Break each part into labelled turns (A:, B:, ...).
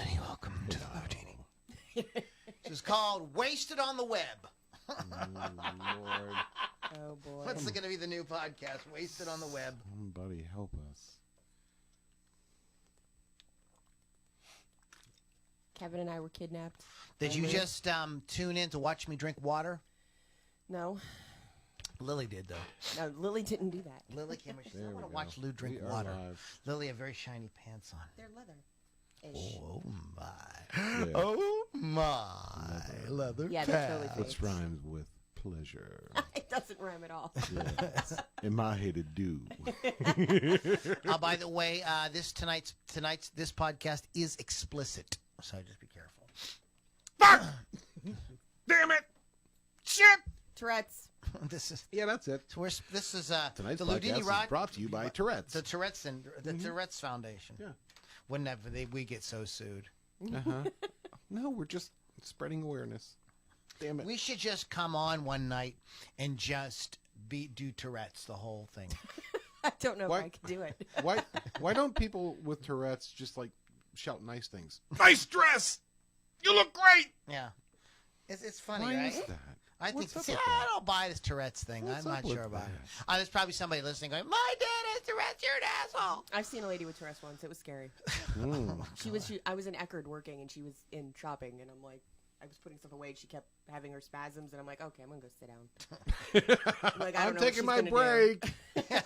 A: everybody. Welcome to the Loudini. This is called Wasted on the Web.
B: Oh, Lord.
C: Oh, boy.
A: What's going to be the new podcast? Wasted on the Web.
B: Somebody help us.
C: Kevin and I were kidnapped.
A: Did you just tune in to watch me drink water?
C: No.
A: Lily did, though.
C: No, Lily didn't do that.
A: Lily came and she said,
B: There
A: I
B: we
A: want to
B: go.
A: watch Lou drink
B: We are
A: water.
B: live.
A: Lily had very shiny pants on.
C: They're leather-ish.
A: Oh, my.
B: Yeah.
A: Oh, my. Leather
C: Yeah, they're totally
A: pants.
C: fake.
B: Which rhymes with pleasure.
C: It doesn't rhyme at all.
B: Yes. In my head, it do.
A: By the way, this podcast is explicit, so just be careful. Fuck! Damn it! Shit!
C: Tourette's.
A: This is
B: Yeah, that's it.
A: this is
B: Tonight's
A: the
B: podcast
A: Loudini
B: is
A: Rock
B: brought to you by Tourette's.
A: the Tourette's Foundation.
B: Yeah.
A: Wouldn't have we get so sued?
B: Uh-huh. No, we're just spreading awareness. Damn it.
A: We should just come on one night and just do Tourette's the whole thing.
C: I don't know
B: Why-
C: if I could do it.
B: Why don't people with Tourette's just like shout nice things?
D: Nice dress! You look great!
A: Yeah, it's funny,
B: Why
A: right?
B: is that?
A: I think
B: What's up
A: see,
B: with
A: I
B: that?
A: don't buy this Tourette's thing.
B: What's
A: I'm
B: up
A: not sure
B: with
A: about it.
B: that?
A: There's probably somebody listening going, "My dad has Tourette's. You're an asshole."
C: I've seen a lady with Tourette's once. It was scary. I was in Eckerd working, and she was in shopping, and I'm like, I was putting stuff away, and she kept having her spasms, and I'm like, okay, I'm going to go sit down. I'm like, I don't
B: I'm
C: know what
B: taking
C: she's
B: my
C: gonna do.
B: break.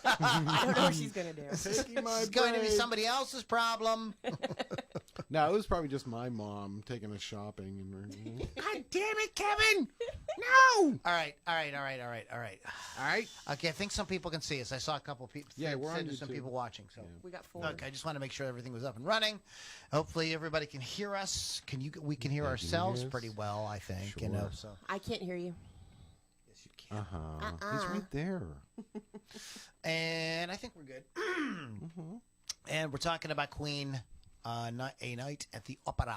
C: I don't know what she's going to do.
B: Taking my
A: It's going to be
B: break.
A: somebody else's problem.
B: No, it was probably just my mom taking us shopping. And
A: God damn it, Kevin! No! All right.
B: all right.
A: Okay, I think some people can see us. I saw a couple people.
B: Yeah, we're on
A: there's some
B: YouTube.
A: people watching. So,
C: We got 4.
A: okay, I just want to make sure everything was up and running. Hopefully, everybody can hear us. We can hear ourselves
B: hear us?
A: pretty well, I think. You
B: Sure.
A: know, so
C: I can't hear you.
A: yes, you can.
B: He's right there.
A: And I think we're good. And we're talking about Queen, A Night at the Opera.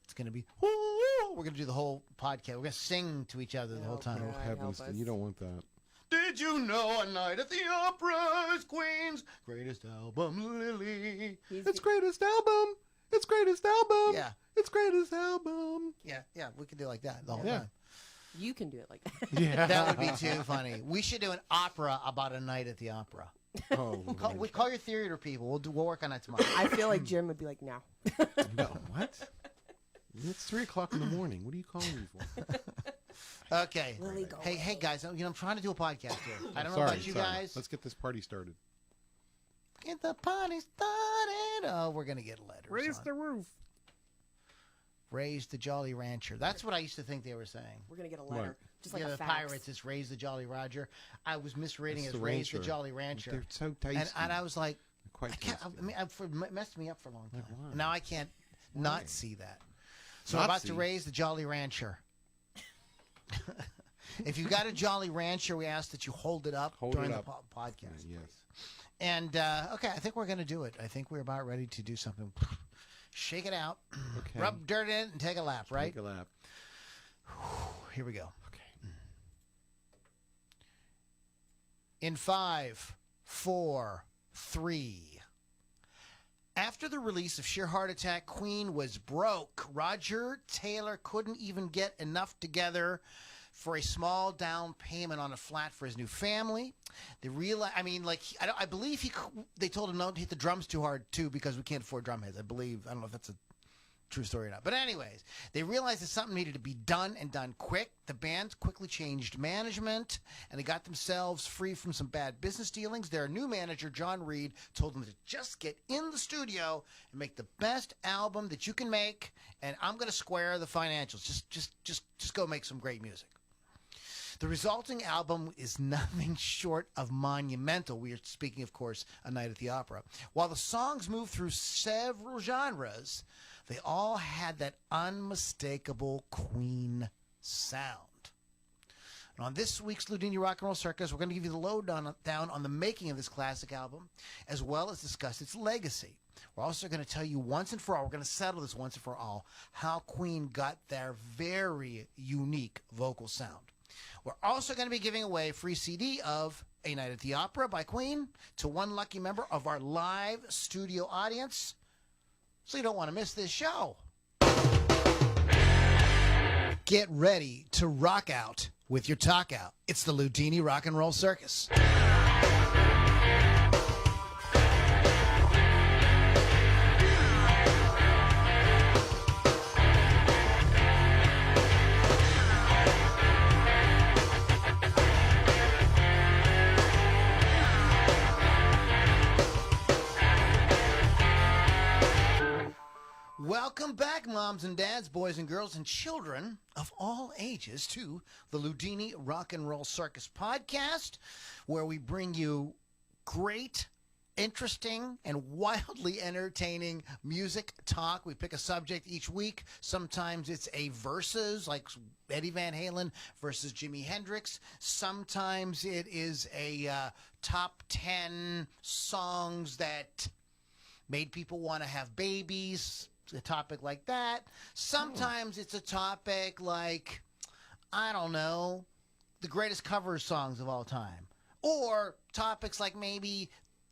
A: It's going to be, we're going to do the whole podcast. We're going to sing to each other the whole time.
C: God,
B: Heavens,
C: help us.
B: you don't want that.
A: Did you know A Night at the Opera is Queen's greatest album, Lily?
B: It's greatest album. It's greatest album.
A: Yeah.
B: It's greatest album.
A: Yeah, we could do it like that the whole
B: Yeah.
A: time.
C: You can do it like that.
B: Yeah.
A: That would be too funny. We should do an opera about A Night at the Opera.
B: Oh,
A: Call your theater people. We'll work on that tomorrow.
C: I feel like Jim would be like, no.
B: no. What? It's 3 o'clock in the morning. What are you calling me for?
A: Okay.
C: Lily, go
A: Hey guys, I'm trying to do a podcast here. I don't know
B: Sorry,
A: about you
B: sorry.
A: guys.
B: Let's get this party started.
A: Get the party started. Oh, we're gonna get letters. on.
B: roof.
A: Raise the Jolly Rancher. That's what I used to think they were saying.
C: We're going to get a letter.
B: What?
C: Just like
A: Yeah,
C: a
A: the
C: fax.
A: Pirates. It's Raise the Jolly Roger. I was misreading
B: It's
A: it as
B: the
A: Raise the
B: Rancher.
A: Jolly Rancher.
B: They're so tasty.
A: And I was like,
B: Quite
A: I can't.
B: tasty.
A: I mean, it messed me up for a long time.
B: Like, why?
A: Now I can't not see that. So
B: Not
A: we're about
B: see?
A: to raise the Jolly Rancher. If you got a Jolly Rancher, we ask that you hold it up
B: Hold
A: during
B: it
A: the
B: up.
A: podcast.
B: Yes.
A: And okay, I think we're going to do it. I think we're about ready to do something. Shake it out,
B: Okay.
A: rub dirt in it, and take a lap. Right?
B: Take a lap.
A: Here we go.
B: Okay.
A: In 5, 4, 3. After the release of Sheer Heart Attack, Queen was broke. Roger Taylor couldn't even get enough together for a small down payment on a flat for his new family. They realized, I believe they told him not to hit the drums too hard too because we can't afford drum heads. I don't know if that's a true story or not. But anyways, they realized that something needed to be done and done quick. The band quickly changed management and they got themselves free from some bad business dealings. Their new manager, John Reid, told them to just get in the studio and make the best album that you can make, and I'm going to square the financials. Just go make some great music. The resulting album is nothing short of monumental. We are speaking, of course, A Night at the Opera. While the songs move through several genres, they all had that unmistakable Queen sound. And on this week's Loudini Rock Roll Circus, we're going to give you the lowdown on the making of this classic album, as well as discuss its legacy. We're also going to tell you once and for all, we're going to settle this once and for all, how Queen got their very unique vocal sound. We're also going to be giving away a free CD of A Night at the Opera by Queen to one lucky member of our live studio audience. so you don't want to miss this show. Get ready to rock out with your talk out. It's the Loudini Rock and Roll Circus. Welcome back, moms and dads, boys and girls, and children of all ages to the Loudini Rock and Roll Circus podcast, where we bring you great, interesting, and wildly entertaining music talk. We pick a subject each week. Sometimes it's a versus, like Eddie Van Halen versus Jimi Hendrix. Sometimes it is a top 10 songs that made people want to have babies. A topic like that. Sometimes it's a topic like, I don't know, the greatest cover songs of all time. Or topics like maybe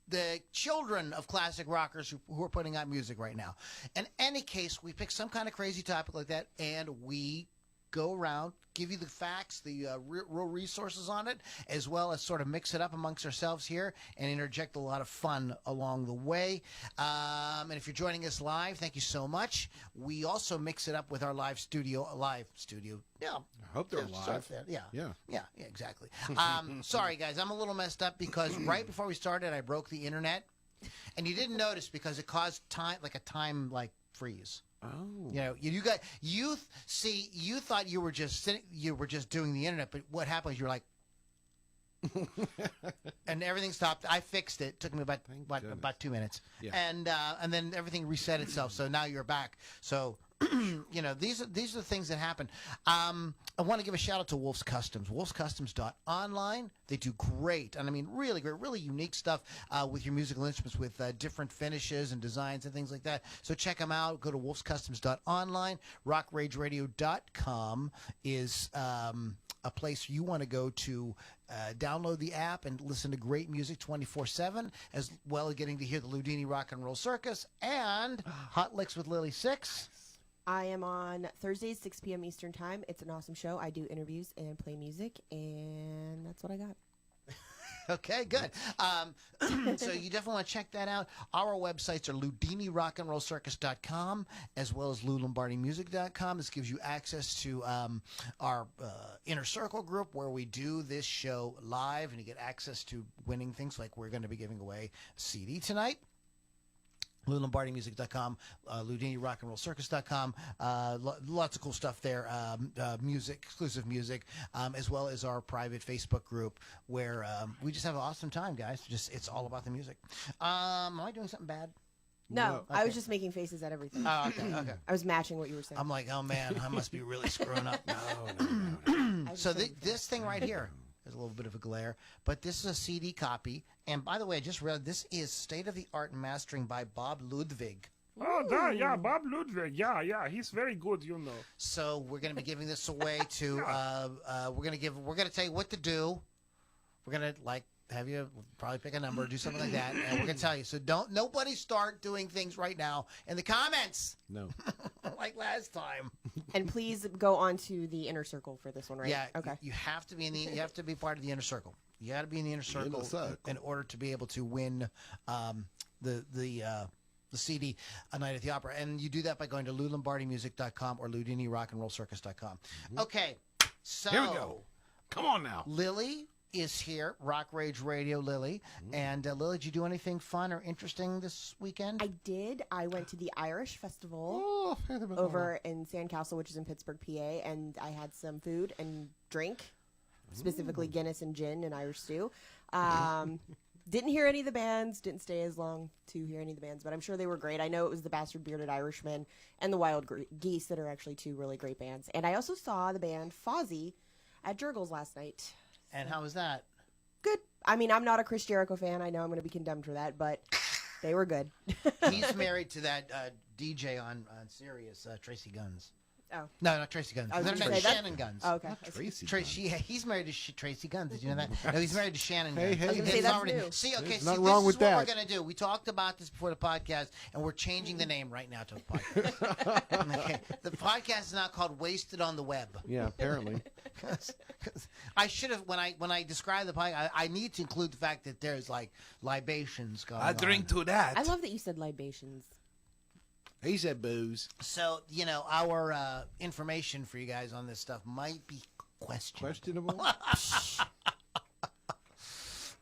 A: the children of classic rockers who are putting out music right now. In any case, we pick some kind of crazy topic like that, and we go around, give you the facts, the real resources on it, as well as sort of mix it up amongst ourselves here and interject a lot of fun along the way. And if you're joining us live, thank you so much. We also mix it up with our live studio. Yeah.
B: I hope they're live.
A: Yeah, exactly. Sorry, guys, I'm a little messed up because right before we started, I broke the internet. And you didn't notice because it caused time freeze.
B: Oh,
A: you know, you thought you were just doing the internet, but what happened was you're like, and everything stopped. I fixed it. Took me about 2 minutes,
B: Yeah.
A: And then everything reset itself. So now you're back. So. You know, these are the things that happen. I want to give a shout out to Wolf's Customs. Wolf'sCustoms.online. They do great, and I mean really great, really unique stuff with your musical instruments with different finishes and designs and things like that. So check them out. Go to Wolf'sCustoms.online. RockRageRadio.com is a place you want to go to download the app and listen to great music 24/7, as well as getting to hear the Loudini Rock and Roll Circus and Hot Licks with Lily Six.
C: I am on Thursdays, 6 p.m. Eastern Time. It's an awesome show. I do interviews and play music, and that's what I got.
A: Okay, good. So you definitely want to check that out. Our websites are LoudiniRockandRollCircus.com as well as LouLombardiMusic.com. This gives you access to our Inner Circle group where we do this show live, and you get access to winning things like we're going to be giving away a CD tonight. LouLombardiMusic.com, LoudiniRockandRollCircus.com, lots of cool stuff there, music, exclusive music, as well as our private Facebook group where we just have an awesome time, guys. It's all about the music. Am I doing something bad?
C: No,
A: Okay.
C: I was just making faces at everything.
A: Oh, okay.
C: I was matching what you were saying.
A: I'm like, oh man, I must be really screwing up.
B: no.
A: So this thing right here is a little bit of a glare, but this is a CD copy. And by the way, I just read this is state-of-the-art mastering by Bob Ludwig.
D: Oh, yeah, Bob Ludwig. Yeah, he's very good, you know.
A: So we're going to be giving this away to. We're going to tell you what to do. We're going to have you probably pick a number, do something like that, and we're going to tell you. So nobody start doing things right now in the comments.
B: No.
A: Like last time.
C: And please go on to the Inner Circle for this one, right?
A: Yeah.
C: Okay.
A: You have to be you have to be part of the Inner Circle. You got to be in the Inner Circle in order to be able to win the CD A Night at the Opera. And you do that by going to LouLombardiMusic.com or LoudiniRockandRollCircus.com.
B: Mm-hmm.
A: Okay, so
B: Here we go. Come on now.
A: Lily is here, Rock Rage Radio Lily. And Lily, did you do anything fun or interesting this weekend?
C: I did. I went to the Irish Festival
B: Oh,
C: over in Sandcastle, which is in Pittsburgh, PA, and I had some food and drink, specifically Guinness and gin and Irish stew. Didn't hear any of the bands, didn't stay as long to hear any of the bands, but I'm sure they were great. I know it was the Bastard Bearded Irishman and the Wild Geese that are actually two really great bands. And I also saw the band Fozzy at Jurgles last night.
A: And how was that?
C: Good. I mean, I'm not a Chris Jericho fan. I know I'm going to be condemned for that, but they were good.
A: He's married to that DJ on Sirius, Tracy Guns.
C: Oh.
A: No, not Tracy Guns.
C: I was
A: No,
C: gonna
A: no,
C: say that-
A: Shannon Guns.
C: Oh, okay.
B: Tracy.
A: He's married to Tracy Guns. Did you know that? No, he's married to Shannon
B: Hey,
A: Guns.
B: hey,
C: I was gonna say
A: It's
C: that's
A: already-
C: new.
A: See, okay,
B: There's
A: see,
B: nothing
A: this
B: wrong
A: is
B: with
A: what
B: that.
A: we're going to do. We talked about this before the podcast, and we're changing the name right now to a podcast. Okay. The podcast is now called Wasted on the Web.
B: Yeah, apparently.
A: 'Cause I should have, when I describe the podcast, I need to include the fact that there's like libations going on.
D: to that.
C: I love that you said libations.
B: He said booze.
A: So, our information for you guys on this stuff might be questionable.
B: Questionable.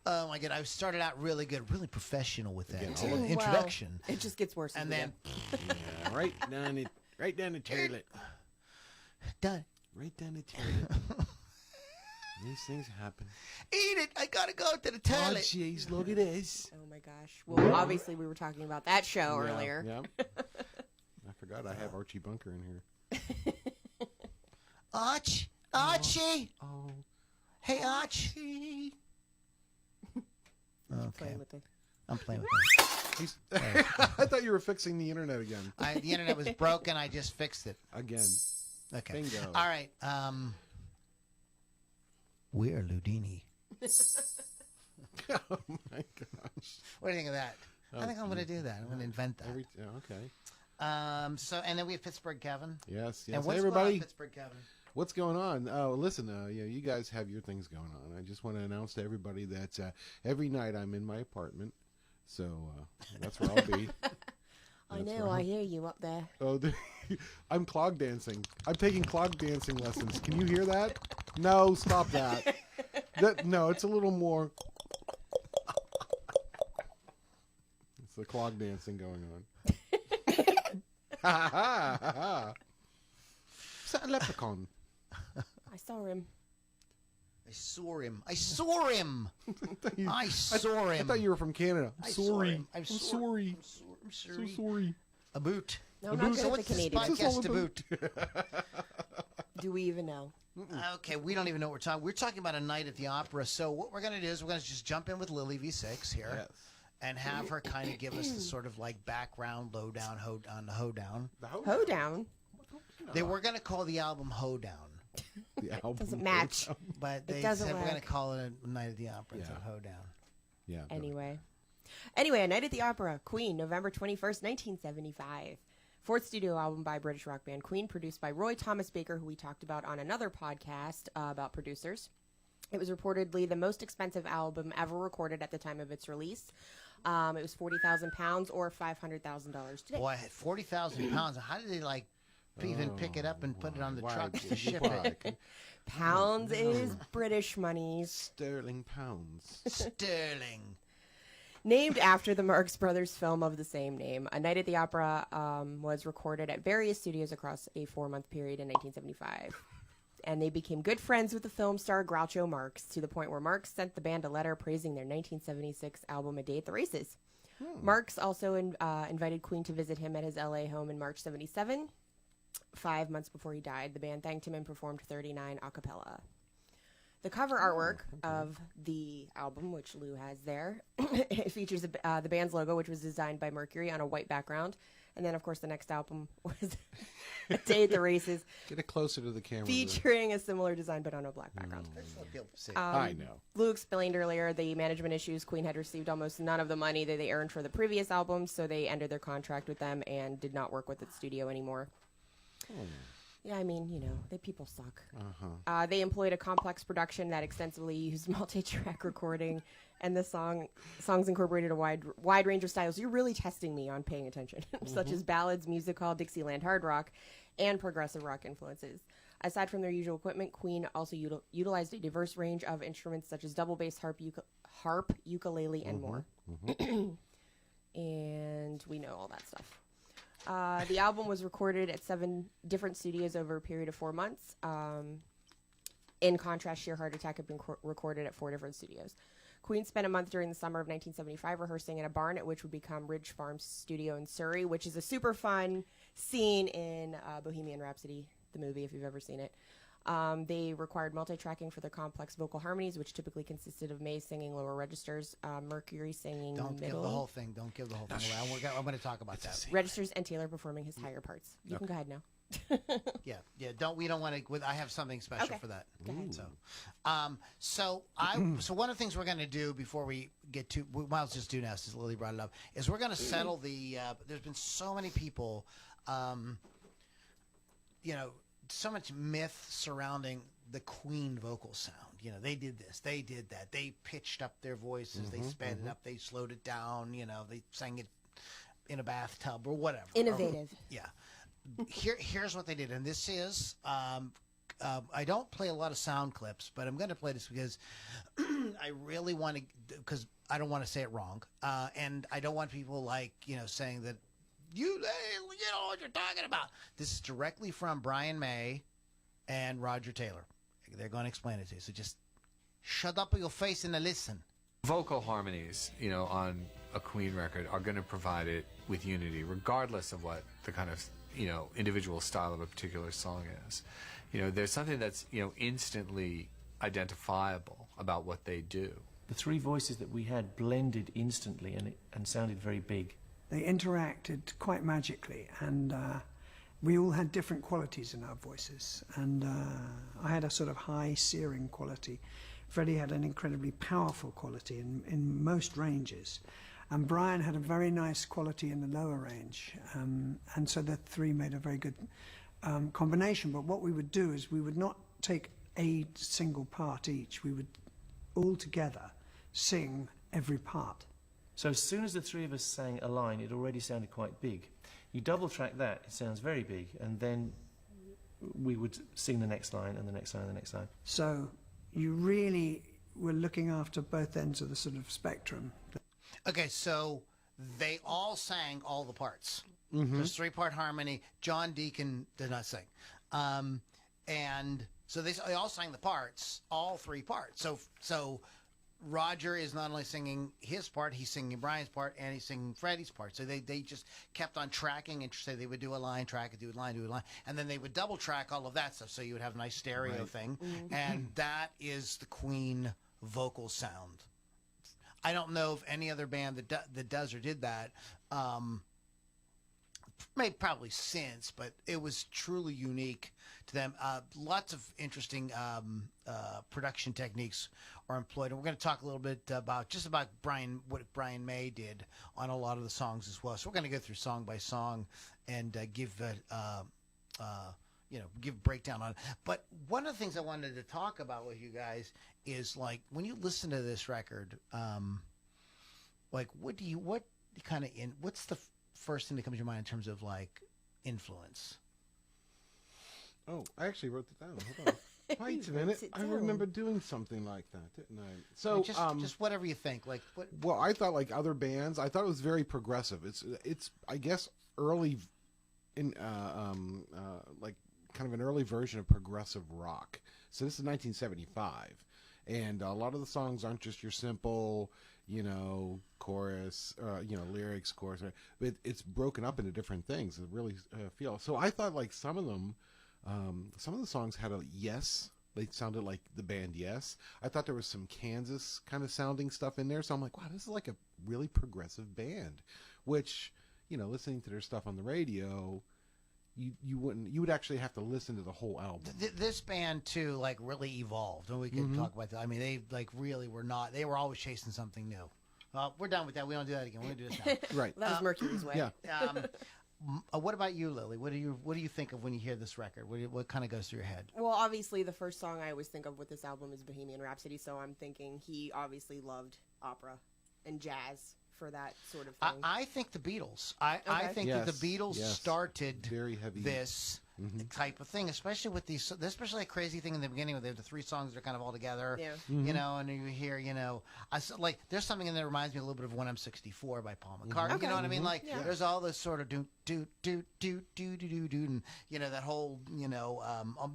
A: Oh my God, I started out really good, really professional with that
B: Yeah, well,
A: introduction.
C: It just gets worse.
A: And
C: as we
A: then,
C: go.
B: Yeah, right down the toilet.
A: done.
B: Right down the toilet. These things happen.
A: Eat it! I gotta go to the
B: Oh,
A: toilet.
B: jeez, look at this.
C: Oh my gosh. Well, obviously we were talking about that show
B: Yeah,
C: earlier.
B: Yeah. I forgot I have Archie Bunker in here.
A: Archie!
B: Oh.
A: Hey, Archie! Okay,
C: Playing with the...
A: I'm playing with him.
B: He's I thought you were fixing the internet again.
A: The internet was broken, I just fixed it.
B: Again.
A: Okay.
B: Bingo.
A: All right, we're Loudini.
B: Oh my gosh.
A: What do you think of that? I think I'm going to do that. I'm going to invent that.
B: Okay.
A: So, and then we have Pittsburgh Kevin.
B: Yes.
A: And
B: Yes.
A: what's
B: Hey,
A: going on,
B: everybody.
A: Pittsburgh Kevin?
B: What's going on? Oh, listen, you guys have your things going on. I just want to announce to everybody that every night I'm in my apartment, so that's where I'll be.
C: I
B: That's
C: know,
B: right.
C: I hear you up there.
B: Oh, I'm clog dancing. I'm taking clog dancing lessons. Can you hear that? No, stop that. No, it's a little more. It's the clog dancing going on. Ha ha ha ha. Is that a leprechaun?
C: I saw him.
A: I saw him. I saw him. I saw
B: I
A: him.
B: thought you were from Canada.
A: I saw
B: Sorry.
A: him.
B: I'm sorry.
A: I'm
B: So
A: sorry.
B: sorry.
A: A boot.
C: No, I'm not
A: So
C: good
A: what's
C: at the
A: this
C: Canadian.
B: This is all
A: podcast to boot?
C: Do we even know?
A: Okay, we don't even know what we're talking. We're talking about a night at the opera. So what we're going to do is we're going to just jump in with Lily V6 here.
B: Yes.
A: And have her kind of give us the sort of like background lowdown, on the hoedown.
B: The
C: Hoedown.
A: They were going to call the album Hoedown,
B: The album
C: Doesn't match.
A: but they
C: doesn't
A: said we're going
C: work.
A: to call it a night at the opera. It's
B: Yeah.
A: a Hoedown.
B: Yeah.
C: Anyway, A Night at the Opera, Queen, November 21st, 1975. Fourth studio album by British rock band Queen, produced by Roy Thomas Baker, who we talked about on another podcast about producers. It was reportedly the most expensive album ever recorded at the time of its release. It was £40,000 or $500,000 today.
A: Boy, I had 40,000 pounds. How did they like even pick it up and put it on the
B: Why?
A: trucks to ship
B: Why?
A: it?
C: Pounds is British monies.
B: Sterling pounds.
A: Sterling.
C: Named after the Marx Brothers film of the same name, A Night at the Opera was recorded at various studios across a 4-month period in 1975. And they became good friends with the film star Groucho Marx, to the point where Marx sent the band a letter praising their 1976 album A Day at the Races. Marx also invited Queen to visit him at his LA home in March 77. 5 months before he died, the band thanked him and performed 39 a cappella. The cover artwork of the album, which Lou has there, it features the band's logo, which was designed by Mercury on a white background. And then, of course, the next album was A Day at the Races,
B: Get it closer to the camera.
C: featuring a similar design but on a black background.
B: I know.
C: Lou explained earlier the management issues. Queen had received almost none of the money that they earned for the previous albums, so they ended their contract with them and did not work with the studio anymore. Yeah, I mean, they people suck. They employed a complex production that extensively used multi-track recording, and the songs incorporated a wide range of styles. You're really testing me on paying attention, such as ballads, music hall, Dixieland hard rock, and progressive rock influences. Aside from their usual equipment, Queen also utilized a diverse range of instruments such as double bass, harp, ukulele, and more. And we know all that stuff. The album was recorded at 7 different studios over a period of 4 months. In contrast, Sheer Heart Attack had been recorded at 4 different studios. Queen spent a month during the summer of 1975 rehearsing in a barn at which would become Ridge Farm Studio in Surrey, which is a super fun scene in Bohemian Rhapsody, the movie, if you've ever seen it. They required multi-tracking for their complex vocal harmonies, which typically consisted of May singing lower registers, Mercury singing
A: Don't
C: middle
A: give the whole thing. Don't give the whole thing away. I'm going to talk about that.
C: registers, and Taylor performing his higher parts. You can go ahead now.
A: Yeah. We don't want to. I have something special
C: Okay.
A: for that.
C: Go ahead.
A: So one of the things we're going to do before we get to, we might as well just do now since Lily brought it up, is we're going to settle the. There's been so many people, so much myth surrounding the Queen vocal sound. They did this, they did that, they pitched up their voices, they sped it up, they slowed it down. They sang it in a bathtub or whatever.
C: Innovative.
A: Yeah. Here's what they did, and this is I don't play a lot of sound clips, but I'm going to play this because I really want to, because I don't want to say it wrong, and I don't want people saying that you know what you're talking about. This is directly from Brian May and Roger Taylor. They're going to explain it to you, so just shut up with your face and listen.
E: Vocal harmonies, on a Queen record are going to provide it with unity, regardless of what the kind of individual style of a particular song is. There's something that's instantly identifiable about what they do.
F: The three voices that we had blended instantly and sounded very big.
G: They interacted quite magically, and we all had different qualities in our voices. And I had a sort of high searing quality. Freddie had an incredibly powerful quality in most ranges. And Brian had a very nice quality in the lower range. And so the three made a very good combination. But what we would do is we would not take a single part each. We would all together sing every part.
F: So as soon as the three of us sang a line, it already sounded quite big. You double track that, it sounds very big, and then we would sing the next line and the next line and the next line.
G: So you really were looking after both ends of the sort of spectrum.
A: Okay, so they all sang all the parts. There's 3-part harmony. John Deacon did not sing. And so they all sang the parts, all 3 parts. So Roger is not only singing his part, he's singing Brian's part, and he's singing Freddie's part. So they just kept on tracking, and say they would do a line, track it, do a line, and then they would double track all of that stuff, so you would have a nice stereo thing. And that is the Queen vocal sound. I don't know if any other band that does or did that, maybe probably since, but it was truly unique to them. Lots of interesting production techniques are employed, and we're going to talk a little bit about what Brian May did on a lot of the songs as well. So we're going to go through song by song and give breakdown on it. But one of the things I wanted to talk about with you guys is when you listen to this record, what's the first thing that comes to your mind in terms of influence?
B: Oh, I actually wrote it down. Hold on. Wait a minute. I remember doing something like that, didn't I? So
A: just whatever you think. What?
B: Well, I thought other bands. I thought it was very progressive. It's I guess early in kind of an early version of progressive rock. So this is 1975, and a lot of the songs aren't just your simple, chorus, lyrics, chorus, but it's broken up into different things. It really feel. So I thought some of them. Some of the songs had a Yes. They sounded like the band Yes. I thought there was some Kansas kind of sounding stuff in there. So I'm like, wow, this is like a really progressive band, which, listening to their stuff on the radio, you would actually have to listen to the whole album.
A: This band too, really evolved, and we can talk about that. I mean, they really were not. They were always chasing something new. We're done with that. We don't do that again. We're gonna do this now.
B: Right.
C: That was Mercury's way.
B: Yeah.
A: What about you, Lily? What do you think of when you hear this record? What kind of goes through your head?
C: Well, obviously, the first song I always think of with this album is Bohemian Rhapsody, so I'm thinking he obviously loved opera and jazz for that sort of thing.
A: I think the Beatles. I think that the Beatles started
B: very heavy
A: this type of thing, especially with these, especially a crazy thing in the beginning where the 3 songs are kind of all together. Yeah. And you hear, there's something in there that reminds me a little bit of When I'm 64 by Paul McCartney. Okay. You know what I mean? There's all this sort of do, and that whole,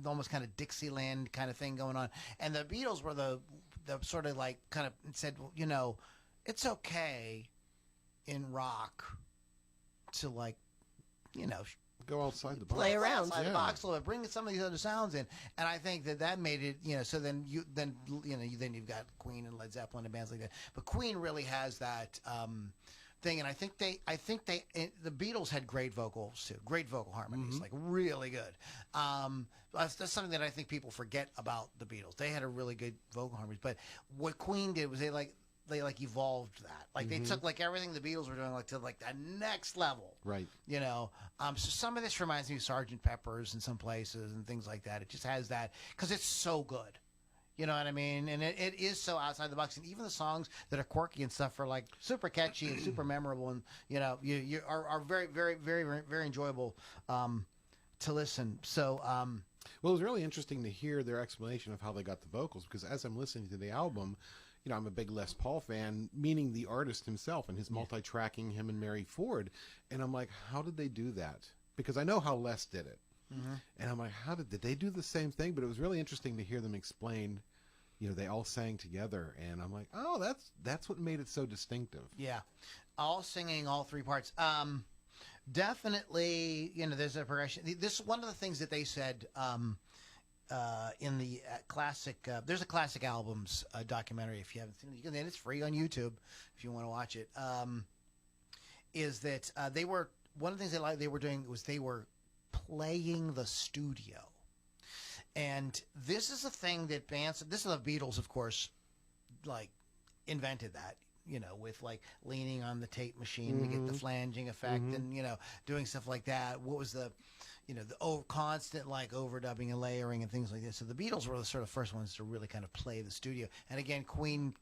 A: almost kind of Dixieland kind of thing going on. And the Beatles were the sort of kind of said, it's okay in rock to
B: go outside the box.
A: Play around outside the box a little bit, bring some of these other sounds in, and I think that made it. So then you've got Queen and Led Zeppelin and bands like that, but Queen really has that thing, and I think the Beatles had great vocals too, great vocal harmonies, like really good. That's something that I think people forget about the Beatles. They had a really good vocal harmonies, but what Queen did was they evolved that. Like they took like everything the Beatles were doing like to like the next level.
B: Right.
A: You know. So some of this reminds me of Sgt. Pepper's in some places and things like that. It just has that because it's so good. You know what I mean? And it is so outside the box. And even the songs that are quirky and stuff are like super catchy and super memorable, and you know, you are very, very, very, very, very enjoyable to listen. So
B: well, it was really interesting to hear their explanation of how they got the vocals, because as I'm listening to the album, you know, I'm a big Les Paul fan, meaning the artist himself and his multi-tracking, him and Mary Ford. And I'm like, how did they do that? Because I know how Les did it. And I'm like, did they do the same thing? But it was really interesting to hear them explain, you know, they all sang together. And I'm like, oh, that's what made it so distinctive.
A: yeah, all singing, all three parts. Definitely, you know, there's a progression. This is one of the things that they said in the classic. There's a classic albums documentary. If you haven't seen it, and it's free on YouTube if you want to watch it. Is that they were one of the things they were doing was they were playing the studio, and this is a thing that bands. This is the Beatles, of course, like invented that. You know, with like leaning on the tape machine to get the flanging effect, and you know, doing stuff like that. What was the, you know, the constant like overdubbing and layering and things like this. So the Beatles were the sort of first ones to really kind of play the studio. And again, Queen,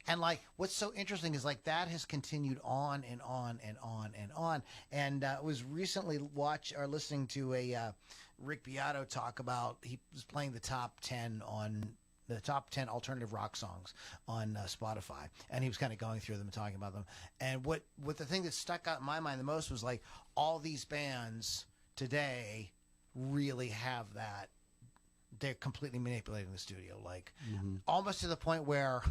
A: and like what's so interesting is like that has continued on and on and on and on. And was recently listening to a Rick Beato talk about, he was playing the top 10 alternative rock songs on Spotify, and he was kind of going through them and talking about them. And what the thing that stuck out in my mind the most was like all these bands today really have that. They're completely manipulating the studio, like almost to the point where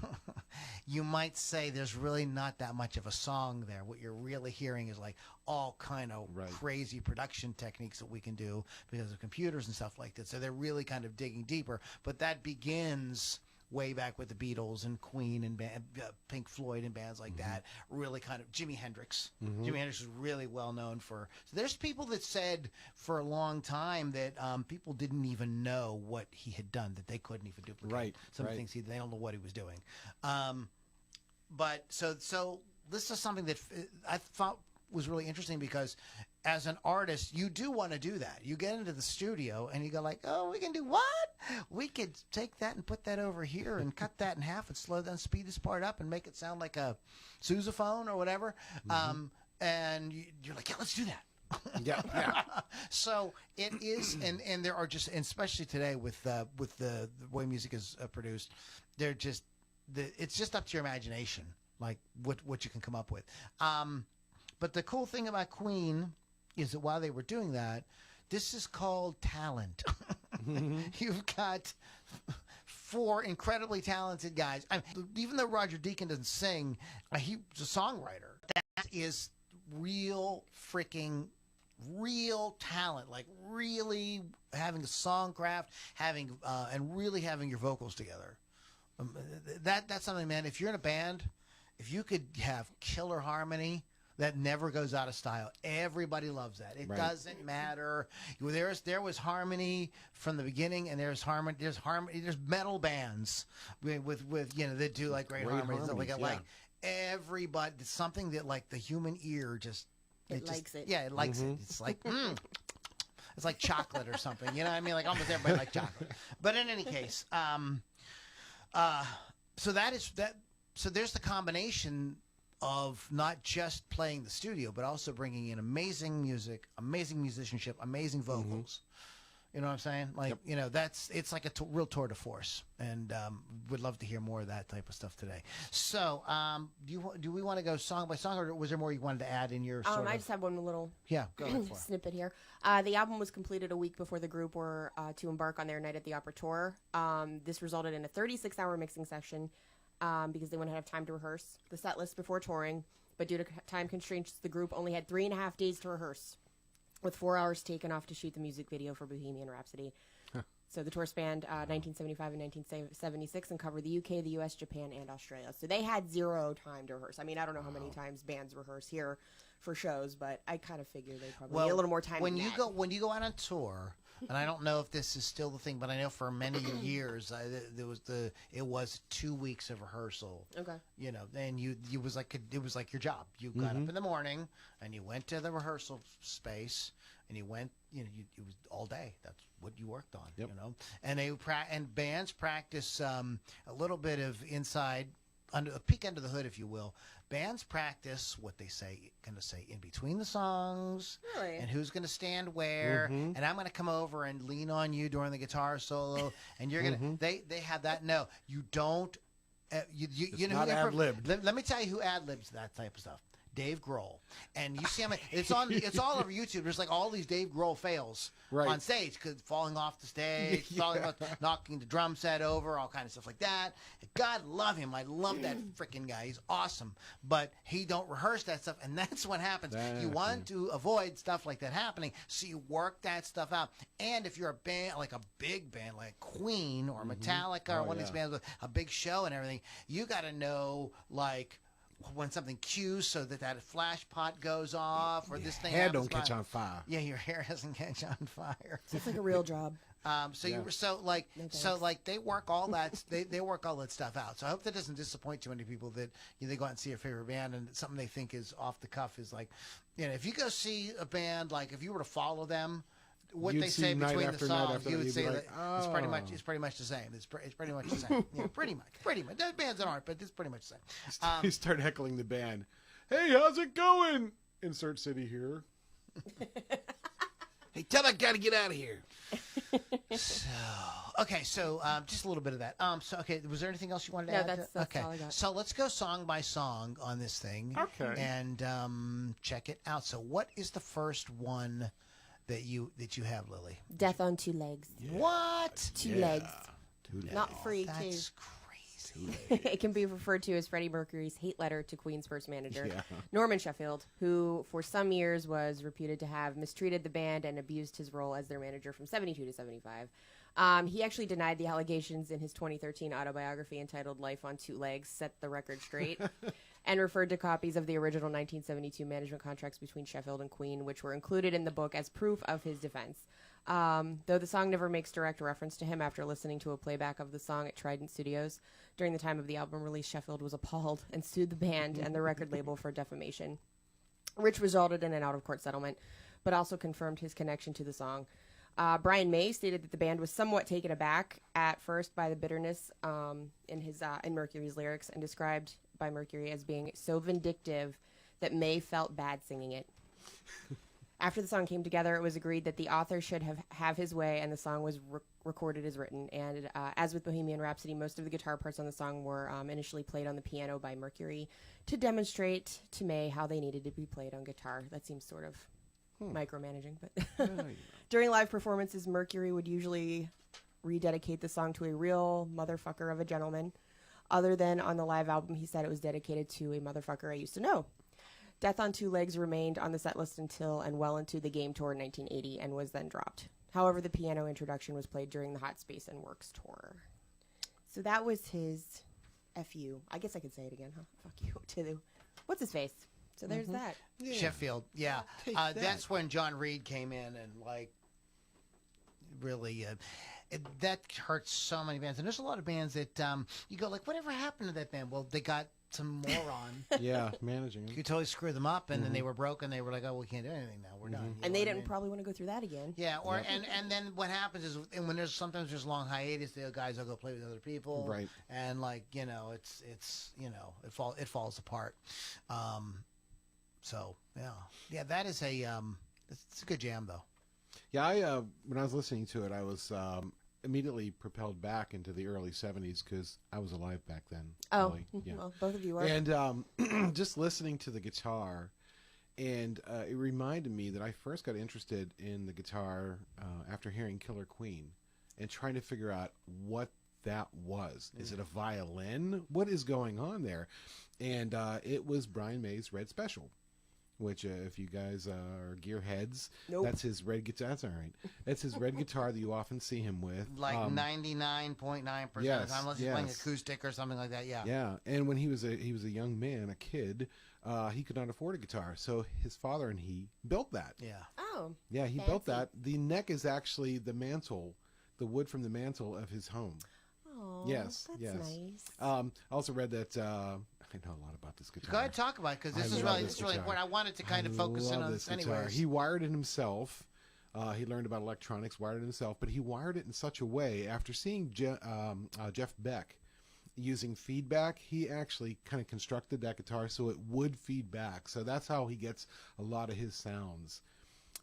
A: you might say there's really not that much of a song there. What you're really hearing is like all kind of crazy production techniques that we can do because of computers and stuff like that. So they're really kind of digging deeper. But that begins way back with the Beatles and Queen and Pink Floyd and bands like that. Really kind of Jimi Hendrix. Jimi Hendrix was really well known for. So there's people that said for a long time that people didn't even know what he had done, that they couldn't even duplicate some of the things they don't know what he was doing. But so this is something that I thought was really interesting, because as an artist, you do want to do that. You get into the studio and you go like, oh, we can do what? We could take that and put that over here and cut that in half and slow down, speed this part up and make it sound like a sousaphone or whatever. And you're like, yeah, let's do that.
B: Yeah.
A: So it is, and there are just, and especially today with the way music is produced, they're just, it's just up to your imagination, like what you can come up with. But the cool thing about Queen is that while they were doing that, this is called talent. You've got 4 incredibly talented guys. Even though Roger Deakins doesn't sing, he's a songwriter. That is real talent, like really having a songcraft, and really having your vocals together. That's something, man. If you're in a band, if you could have killer harmony that never goes out of style, everybody loves that. It doesn't matter. There was harmony from the beginning, and there's harmony. There's metal bands with you know, that do like great harmonies. Like everybody, it's something that like the human ear just
C: likes it.
A: Yeah, it likes it. It's like it's like chocolate or something. You know what I mean? Like almost everybody likes chocolate. But in any case, so that is that. So there's the combination of not just playing the studio, but also bringing in amazing music, amazing musicianship, amazing vocals. You know what I'm saying? Like, you know, it's like a real tour de force, and would love to hear more of that type of stuff today. So, do we want to go song by song, or was there more you wanted to add in your sort of...
C: I just have one little
A: go for it.
C: snippet here. The album was completed a week before the group were to embark on their Night at the Opera tour. This resulted in a 36-hour mixing session, because they wouldn't have time to rehearse the set list before touring. But due to time constraints, the group only had 3.5 days to rehearse, with 4 hours taken off to shoot the music video for Bohemian Rhapsody. So the tour spanned 1975 and 1976 and covered the UK, the US, Japan, and Australia. So they had 0 time to rehearse. I mean, I don't know how many times bands rehearse here for shows, but I kind of figure they probably need a little more time.
A: When
C: than
A: you
C: that.
A: when you go out on tour, and I don't know if this is still the thing, but I know for many years it was 2 weeks of rehearsal.
C: Okay.
A: You know, and it was like your job. You got up in the morning and you went to the rehearsal space and you went. You know, it was all day. That's what you worked on.
B: Yep.
A: You know, and bands practice a little bit of inside. Under a peek under the hood, if you will, bands practice what they going to say in between the songs,
C: Really?
A: and who's going to stand where, and I'm going to come over and lean on you during the guitar solo, and you're going to. They have that. No, you don't. You know
B: not
A: who
B: ad-libbed.
A: Let me tell you who ad libs that type of stuff. Dave Grohl, and you see him. It's all over YouTube. There's like all these Dave Grohl fails on stage, because falling off the stage, falling off, knocking the drum set over, all kind of stuff like that. God love him. I love that freaking guy. He's awesome, but he don't rehearse that stuff, and that's what happens. You want to avoid stuff like that happening, so you work that stuff out. And if you're a band, like a big band, like Queen or Metallica or one of these bands with a big show and everything, you got to know like when something cues so that flash pot goes off, or this thing
B: hair
A: happens
B: don't catch on fire.
A: Yeah, your hair doesn't catch on fire.
C: It's like a real job.
A: They work all that they work all that stuff out. So I hope that doesn't disappoint too many people that they go out and see a favorite band and something they think is off the cuff is like, if you go see a band, like if you were to follow them, what
B: You'd
A: they
B: see
A: say
B: night
A: between the
B: after night
A: songs,
B: after
A: you would
B: you'd
A: say
B: be
A: that
B: like,
A: it's pretty much the same. It's pretty much the same. Yeah, pretty much. There's bands that aren't, but it's pretty much the same.
B: You start heckling the band. Hey, how's it going? Insert city here. Hey, tell that guy to get out of here.
A: So just a little bit of that. Was there anything else you wanted to
C: No,
A: add?
C: that's
A: okay,
C: all I got.
A: so let's go song by song on this thing.
D: Okay.
A: And check it out. So what is the first one that you have, Lily?
C: Death on Two Legs.
A: What?
C: Two legs.
B: Legs.
C: Not free, too.
A: That's crazy.
C: It can be referred to as Freddie Mercury's hate letter to Queen's first manager,
B: Yeah.
C: Norman Sheffield, who for some years was reputed to have mistreated the band and abused his role as their manager from 72 to 75. He actually denied the allegations in his 2013 autobiography entitled Life on Two Legs, Set the Record Straight, and referred to copies of the original 1972 management contracts between Sheffield and Queen, which were included in the book as proof of his defense. Though the song never makes direct reference to him, after listening to a playback of the song at Trident Studios during the time of the album release, Sheffield was appalled and sued the band and the record label for defamation, which resulted in an out-of-court settlement, but also confirmed his connection to the song. Brian May stated that the band was somewhat taken aback at first by the bitterness in Mercury's lyrics, and described by Mercury as being so vindictive that May felt bad singing it. After the song came together, it was agreed that the author should have his way, and the song was recorded as written. And as with Bohemian Rhapsody, most of the guitar parts on the song were initially played on the piano by Mercury to demonstrate to May how they needed to be played on guitar. That seems sort of micromanaging, but during live performances, Mercury would usually rededicate the song to a real motherfucker of a gentleman. Other than on the live album, he said it was dedicated to a motherfucker I used to know. Death on Two Legs remained on the set list until and well into the Game Tour in 1980 and was then dropped. However, the piano introduction was played during the Hot Space and Works tour. So that was his F.U. I guess I could say it again, huh? Fuck you to the... What's his face? So there's that.
B: Yeah.
A: Sheffield, yeah.
B: Take that.
A: That's when John Reid came in and, like, really... that hurts so many bands. And there's a lot of bands that you go, like, whatever happened to that band? Well, they got some moron.
B: Yeah, managing them.
A: You totally screw them up, and then they were broke, and they were like, oh, we can't do anything now. We're done. You
C: And
A: know
C: they
A: what I
C: didn't
A: mean?
C: probably want to go through that again.
A: Yeah, and then what happens is, and when sometimes there's long hiatus, the guys will go play with other people,
B: Right.
A: And like it's it falls apart. So yeah, that is it's a good jam though.
B: Yeah, I when I was listening to it, I was immediately propelled back into the early 70s because I was alive back then.
C: Oh,
B: really. Yeah.
C: well, both of you were.
B: And just listening to the guitar, and it reminded me that I first got interested in the guitar after hearing Killer Queen and trying to figure out what that was. Is it a violin? What is going on there? And it was Brian May's Red Special, which if you guys are gearheads,
C: Nope.
B: that's his red guitar. That's all right. That's his red guitar that you often see him with.
A: Like 99.9% of the
B: yes,
A: time, unless he's playing
B: yes.
A: acoustic or something like that. Yeah.
B: Yeah, and when he was a young man, a kid, he could not afford a guitar, so his father and he built that.
A: Yeah.
C: Oh.
B: Yeah, he built
C: Fancy.
B: that. The neck is actually the mantle, the wood from the mantle of his home.
C: Oh.
B: Yes,
C: That's
B: yes.
C: nice.
B: I also read that I know a lot about this guitar.
A: Go ahead, talk about it, because this
B: I
A: is
B: love
A: really,
B: this
A: this is really
B: guitar.
A: important. I wanted to kind of focus in
B: love
A: on
B: this
A: this
B: guitar.
A: anyways.
B: He wired it himself. He learned about electronics, wired it himself, but he wired it in such a way. After seeing Jeff Beck using feedback, he actually kind of constructed that guitar so it would feed back. So that's how he gets a lot of his sounds.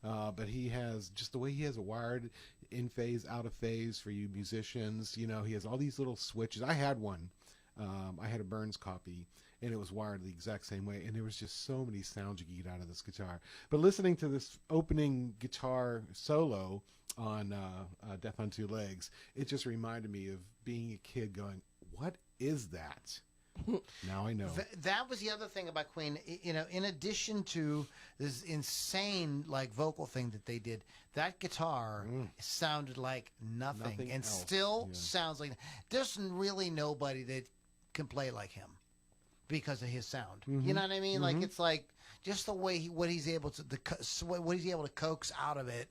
B: But he has just the way he has it wired, in phase, out of phase for you musicians. You know, he has all these little switches. I had one. I had a Burns copy, and it was wired the exact same way. And there was just so many sounds you could get out of this guitar. But listening to this opening guitar solo on Death on Two Legs, it just reminded me of being a kid going, what is that? Now I know.
A: That was the other thing about Queen. You know, in addition to this insane like vocal thing that they did, that guitar sounded like nothing and
B: else.
A: still
B: Yeah.
A: sounds like. There's really nobody that can play like him because of his sound. You know what I mean? Like it's like just the way what he's able to what he's able to coax out of it.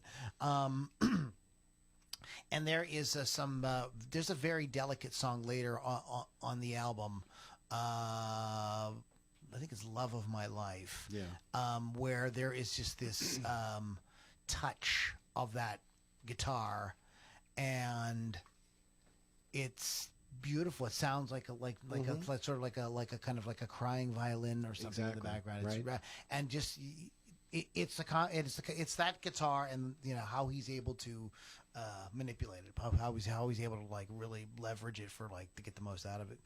A: And there is there's a very delicate song later on the album. I think it's "Love of My Life,"
B: Yeah.
A: where there is just this touch of that guitar, and it's beautiful. It sounds like a sort of like a kind of like a crying violin or something in the
B: Exactly,
A: background. It's,
B: right.
A: and just it's that guitar, and you know how he's able to manipulate it, how he's able to like really leverage it for like to get the most out of it.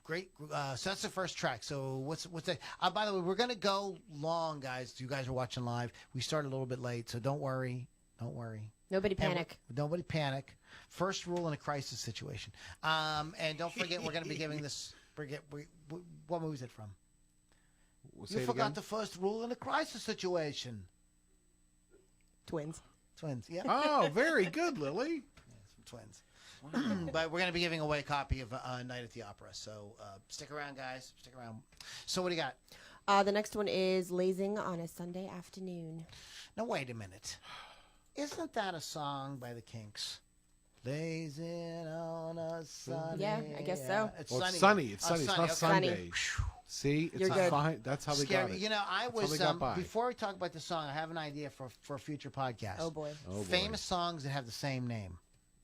A: Great. So that's the first track. So what's that? By the way, we're gonna go long, guys. You guys are watching live. We started a little bit late, so don't worry.
C: Nobody
A: And
C: panic.
A: nobody panic. First rule in a crisis situation. And don't forget, we're going to be giving this. What movie is it from?
B: Say
A: You
B: it
A: forgot
B: again?
A: the first rule in a crisis situation.
C: Twins.
A: Twins. Yeah.
B: Oh, very good, Lily.
A: Twins. But we're going to be giving away a copy of Night at the Opera. So stick around, guys. Stick around. So what do you got?
C: The next one is Lazing on a Sunday Afternoon.
A: Now, wait a minute. Isn't that a song by the Kinks? Lazing on a sunny.
C: Yeah, I guess so.
A: It's
B: Well,
A: sunny.
B: it's sunny. It's
A: Oh,
B: sunny. It's not
A: okay.
B: Sunday. See, it's
C: You're good.
B: fine. That's how they
A: Scary.
B: got it.
A: You know, I
B: That's how
A: was
B: they got by.
A: before we talk about the song, I have an idea for a future podcast.
C: Oh boy.
B: Oh, boy.
A: Famous songs that have the same name.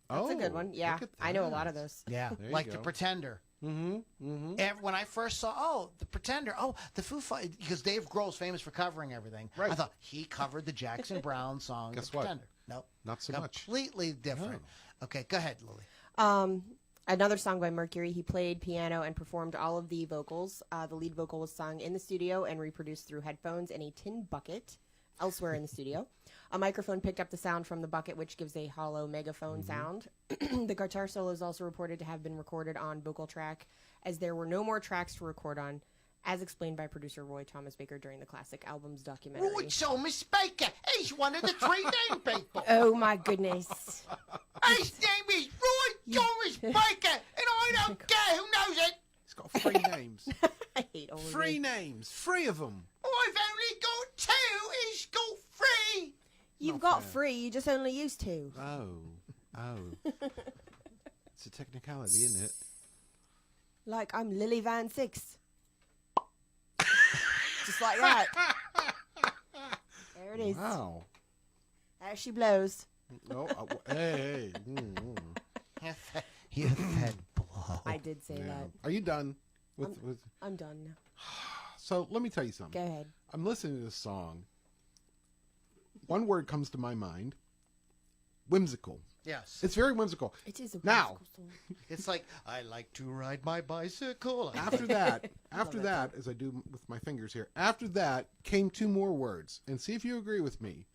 C: That's a good one. Yeah.
B: look at
C: I know a lot
B: that.
C: of those.
A: Yeah,
B: There you
A: like The
B: go.
A: Pretender.
B: Mm-hmm.
A: When I first saw, The Pretender, the Foo Fighters, because Dave Grohl's famous for covering everything.
B: Right.
A: I thought he covered the Jackson Brown song,
B: Guess
A: The
B: what?
A: Pretender. No,
B: Not so much.
A: completely different. Okay, go ahead, Lily.
C: Another song by Mercury. He played piano and performed all of the vocals. The lead vocal was sung in the studio and reproduced through headphones in a tin bucket elsewhere in the studio. A microphone picked up the sound from the bucket, which gives a hollow megaphone sound. The guitar solo is also reported to have been recorded on vocal track, as there were no more tracks to record on, as explained by producer Roy Thomas Baker during the classic album's documentary.
A: Roy Thomas Baker. He's one of the three name people.
C: Oh my goodness.
A: His name is Roy Thomas Baker, and I don't care who knows it.
B: He's got 3 names.
C: I hate all of
B: 3
C: you.
B: names. 3 of them.
A: I've only got 2. He's got 3.
C: You've got 3, you just only used 2.
B: Oh. It's a technicality, isn't it?
C: Like I'm Lily Van Six. Just like that. There it is.
B: Wow.
C: There she blows.
B: Oh, hey.
A: You fed blow.
C: I did say
B: Yeah.
C: that.
B: Are you done? With
C: I'm done now.
B: So let me tell you something.
C: Go ahead.
B: I'm listening to this song. One word comes to my mind. Whimsical.
A: Yes.
B: It's very whimsical.
C: It is a
B: Now.
C: whimsical song.
A: It's like, I like to ride my bicycle.
B: After that, as I do with my fingers here, after that came 2 more words. And see if you agree with me.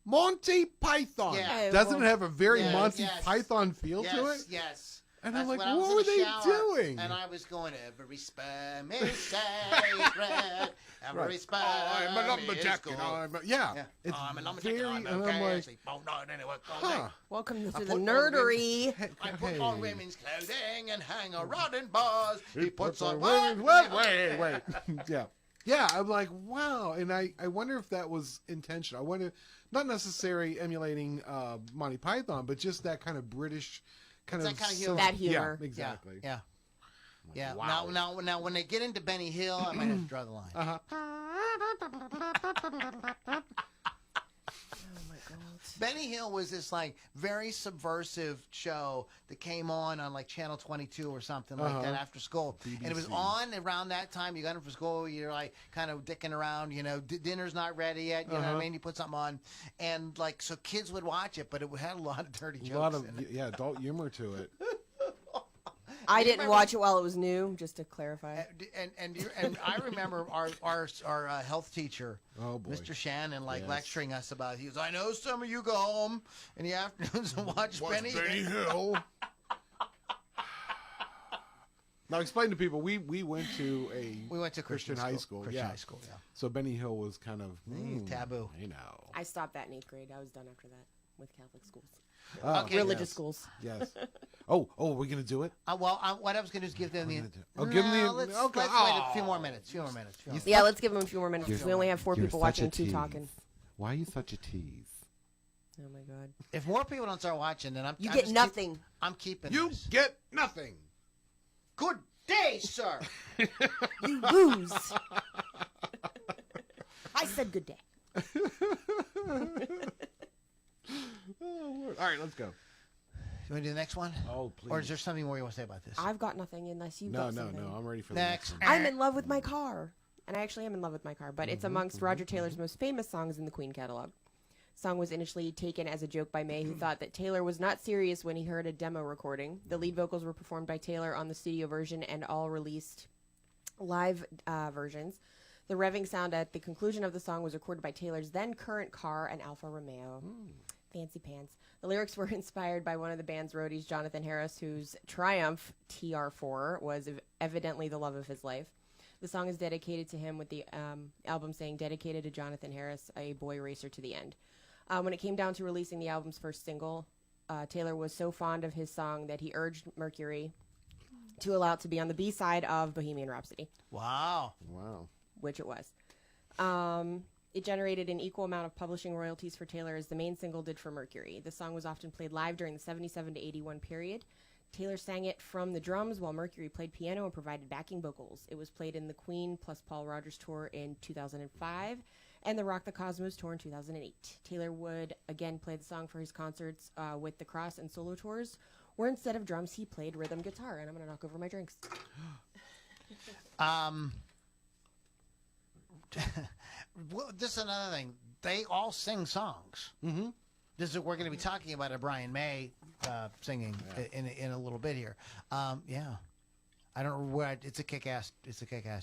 B: Monty Python.
A: Yeah.
C: Oh,
B: Doesn't
C: well,
B: it have a very
A: yes,
B: Monty
A: yes.
B: Python feel to it?
A: Yes.
B: And I'm
A: That's
B: like,
A: when I was
B: what
A: in
B: were
A: the
B: they
A: shower,
B: doing?
A: And I was going, every sperm is sacred. Every sperm
B: I'm a lumberjack.
A: is
B: And
A: gold.
B: yeah. It's
A: I'm a lumberjack.
B: very,
A: I'm
B: and
A: okay.
B: I'm like,
A: Sleep all night anyway.
B: huh.
C: Welcome to the
A: put on
C: nerdery.
A: I put on women's clothing and hang a rod in bars. He puts on
B: women's.
A: what?
B: Wait. Yeah. Yeah, I'm like, wow. And I wonder if that was intentional. I wonder, not necessarily emulating Monty Python, but just that kind of British kind
A: It's
B: of
A: that kind of humor.
C: That humor.
B: Yeah, exactly.
A: Yeah. Yeah.
B: Wow.
A: Now, when they get into Benny Hill, I might have to draw the line.
B: Uh-huh.
C: Oh my god.
A: Benny Hill was this like very subversive show that came on like Channel 22 or something like that after school, and it was
B: BBC.
A: on around that time. You got him from school, you're like kind of dicking around, dinner's not ready yet, you know what I mean? You put something on, and like so kids would watch it, but it had a lot of dirty jokes.
B: A lot of
A: in it.
B: adult humor to it.
C: I didn't watch it while it was new, just to clarify.
A: And I remember our health teacher,
B: Oh, boy.
A: Mr. Shannon,
B: Yes.
A: lecturing us about. He goes, "I know some of you go home in the afternoons and watch Benny
B: Hill. Now explain to people, we went to
A: We went to Christian
B: high school.
A: Christian
B: yeah.
A: high school, yeah.
B: So Benny Hill was kind of
A: taboo.
B: You know.
C: I stopped that in 8th grade. I was done after that with Catholic schools.
A: Okay.
C: Religious
B: yes.
C: schools.
B: Yes. Oh, we're gonna do it.
A: What I was going to do is give them the.
B: Give them the.
A: Let's
B: okay.
A: wait a few more minutes.
C: Yeah, let's give them a few more minutes. We only have 4 people watching, 2 talking.
B: Why are you such a tease?
C: Oh my god.
A: If more people don't start watching, then
C: You
A: I'm
C: get
A: just
C: nothing.
A: I'm keeping
B: You
A: this.
B: get nothing.
A: Good day, sir.
C: You lose. I said good day.
B: All right, let's go.
A: You want to do the next one?
B: Oh, please.
A: Or is there something more you want to say about this?
C: I've got nothing unless you've
B: No,
C: got
B: no,
C: something.
B: no. I'm ready for
A: Next.
B: the next one.
C: I'm in love with my car. And I actually am in love with my car, but it's amongst Roger Taylor's most famous songs in the Queen catalog. The song was initially taken as a joke by May, who thought that Taylor was not serious when he heard a demo recording. The lead vocals were performed by Taylor on the studio version and all released live versions. The revving sound at the conclusion of the song was recorded by Taylor's then current car, an Alfa Romeo. Fancy pants. The lyrics were inspired by one of the band's roadies, Jonathan Harris, whose Triumph TR4 was evidently the love of his life. The song is dedicated to him, with the album saying, "Dedicated to Jonathan Harris, a boy racer to the end." When it came down to releasing the album's first single, Taylor was so fond of his song that he urged Mercury to allow it to be on the B-side of Bohemian Rhapsody,
A: Wow.
C: which it was. It generated an equal amount of publishing royalties for Taylor as the main single did for Mercury. The song was often played live during the 77 to 81 period. Taylor sang it from the drums while Mercury played piano and provided backing vocals. It was played in the Queen plus Paul Rodgers tour in 2005 and the Rock the Cosmos tour in 2008. Taylor would again play the song for his concerts with the Cross and solo tours, where instead of drums he played rhythm guitar. And I'm going to knock over my drinks.
A: Well, this is another thing. They all sing songs. Mm-hmm. We're going to be talking about a Brian May singing in a little bit here. Yeah, I don't know where. It's a kick-ass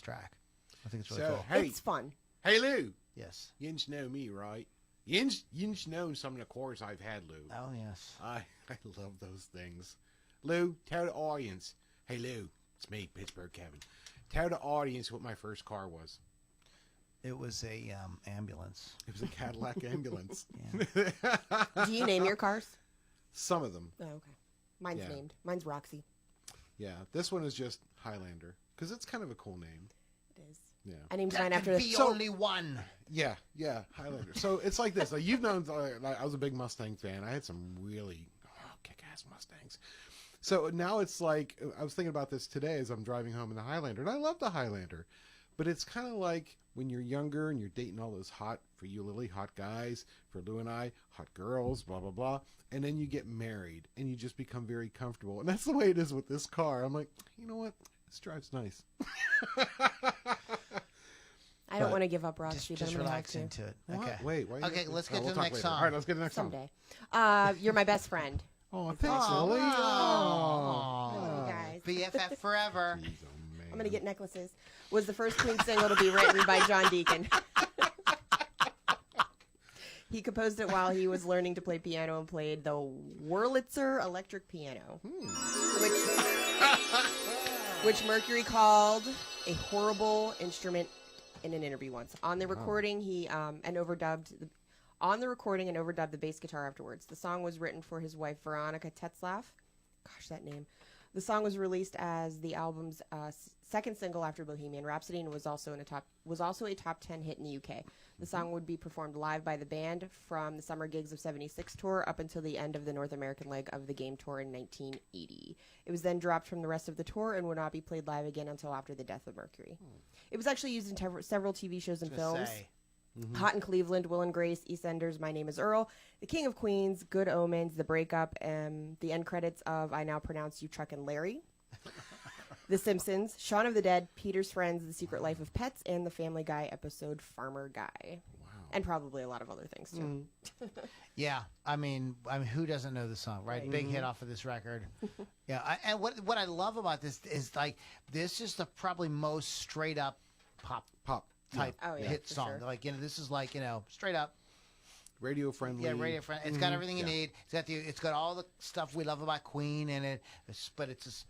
A: track. I think it's really cool.
B: Hey,
C: It's fun.
B: hey, Lou.
A: Yes.
B: Yinch know me, right? Yinch know some of the chorus I've had, Lou.
A: Oh yes.
B: I love those things. Lou, tell the audience. Hey, Lou, it's me, Pittsburgh Kevin. Tell the audience what my first car was.
A: It was a ambulance.
B: It was a Cadillac ambulance.
C: Do you name your cars?
B: Some of them.
C: Oh, okay. Mine's
B: Yeah.
C: named. Mine's Roxy.
B: Yeah, this one is just Highlander because it's kind of a cool name.
C: It is.
B: Yeah.
C: I named mine
A: There
C: after
A: could
C: the...
A: be only one.
B: Yeah, Highlander. So it's like this. Like you've known, like, I was a big Mustang fan. I had some really kick-ass Mustangs. So now it's like, I was thinking about this today as I'm driving home in the Highlander, and I love the Highlander, but it's kind of like when you're younger and you're dating all those hot, for you, Lily, hot guys, for Lou and I, hot girls, blah, blah, blah. And then you get married and you just become very comfortable. And that's the way it is with this car. I'm like, you know what? This drive's nice.
C: I don't want to give up Roxy, but
A: Just
C: I'm going to have
A: relax
C: to.
A: into it.
B: What?
A: Okay.
B: Wait, why?
A: Okay, let's get to
B: we'll
A: the
B: talk
A: next
B: later.
A: song.
B: All right, let's get to the next song.
C: Someday. You're my best friend.
B: Oh, thanks,
A: Oh,
B: Lily.
A: wow.
C: Oh, you guys.
A: BFF forever.
B: Jeez, oh, man.
C: I'm going to get necklaces. Was the first Queen single to be written by John Deacon. He composed it while he was learning to play piano and played the Wurlitzer electric piano, which Mercury called a horrible instrument in an interview once. On the recording, he overdubbed the bass guitar afterwards. The song was written for his wife Veronica Tetzlaff. Gosh, that name. The song was released as the album's second single after Bohemian Rhapsody and was also a top 10 hit in the UK. The song would be performed live by the band from the Summer Gigs of '76 tour up until the end of the North American leg of the Game tour in 1980. It was then dropped from the rest of the tour and would not be played live again until after the death of Mercury. It was actually used in several TV shows and films. Hot in Cleveland, Will and Grace, EastEnders, My Name is Earl, The King of Queens, Good Omens, The Breakup, and the end credits of I Now Pronounce You Chuck and Larry, The Simpsons, Shaun of the Dead, Peter's Friends, The Secret Life of Pets, and the Family Guy episode Farmer Guy. Wow. And probably a lot of other things, too.
A: Yeah, I mean, who doesn't know the song, right? Big hit off of this record. Yeah, and what I love about this is, like, this is the probably most straight up pop type hit song.
C: Sure.
A: Like, this is like, straight up.
B: Radio friendly.
A: Yeah, radio friendly. It's got everything you need. It's got all the stuff we love about Queen in it. But it's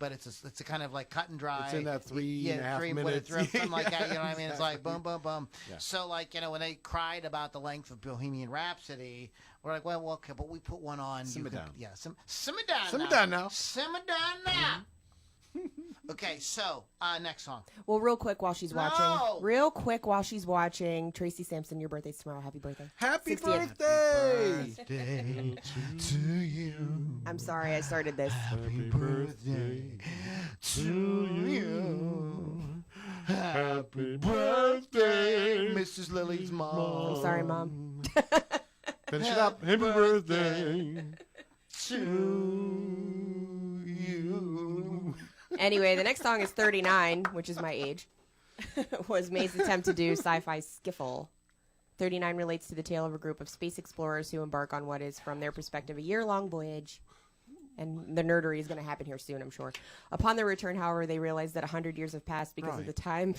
A: a kind of like cut and dry.
B: It's in that 3.5 minutes.
A: Something like that. You know what I mean? It's like boom, boom, boom.
B: Yeah.
A: So like, when they cried about the length of Bohemian Rhapsody, we're like, well, okay, but we put one on.
B: Simmer down.
A: Yeah, simmer down.
B: Simmer down now.
A: Simmer down now. Okay, so next song.
C: Well, real quick while she's watching, Tracy Sampson, your birthday's tomorrow. Happy birthday.
B: Happy
C: 60th.
B: birthday
A: to you.
C: I'm sorry I started this.
A: Happy birthday to you. Happy birthday, Mrs. Lily's mom.
C: I'm sorry, Mom.
B: Finish it up. Happy birthday
A: to you.
C: Anyway, the next song is 39, which is my age. Was May's attempt to do sci-fi skiffle. 39 relates to the tale of a group of space explorers who embark on what is, from their perspective, a year-long voyage. And the nerdery is going to happen here soon, I'm sure. Upon their return, however, they realize that 100 years have passed because of the time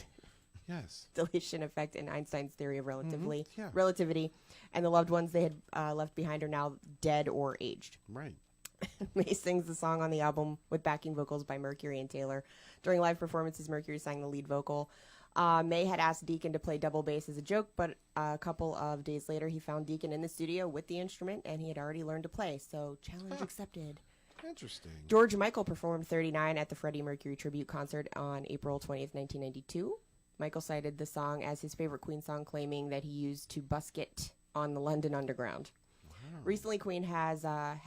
C: dilation effect in Einstein's theory of relativity, and the loved ones they had left behind are now dead or aged.
B: Right.
C: May sings the song on the album with backing vocals by Mercury and Taylor. During live performances, Mercury sang the lead vocal. May had asked Deacon to play double bass as a joke, but a couple of days later, he found Deacon in the studio with the instrument, and he had already learned to play, so challenge accepted.
B: Interesting.
C: George Michael performed 39 at the Freddie Mercury tribute concert on April 20th, 1992. Michael cited the song as his favorite Queen song, claiming that he used to busk it on the London Underground. Recently, Queen have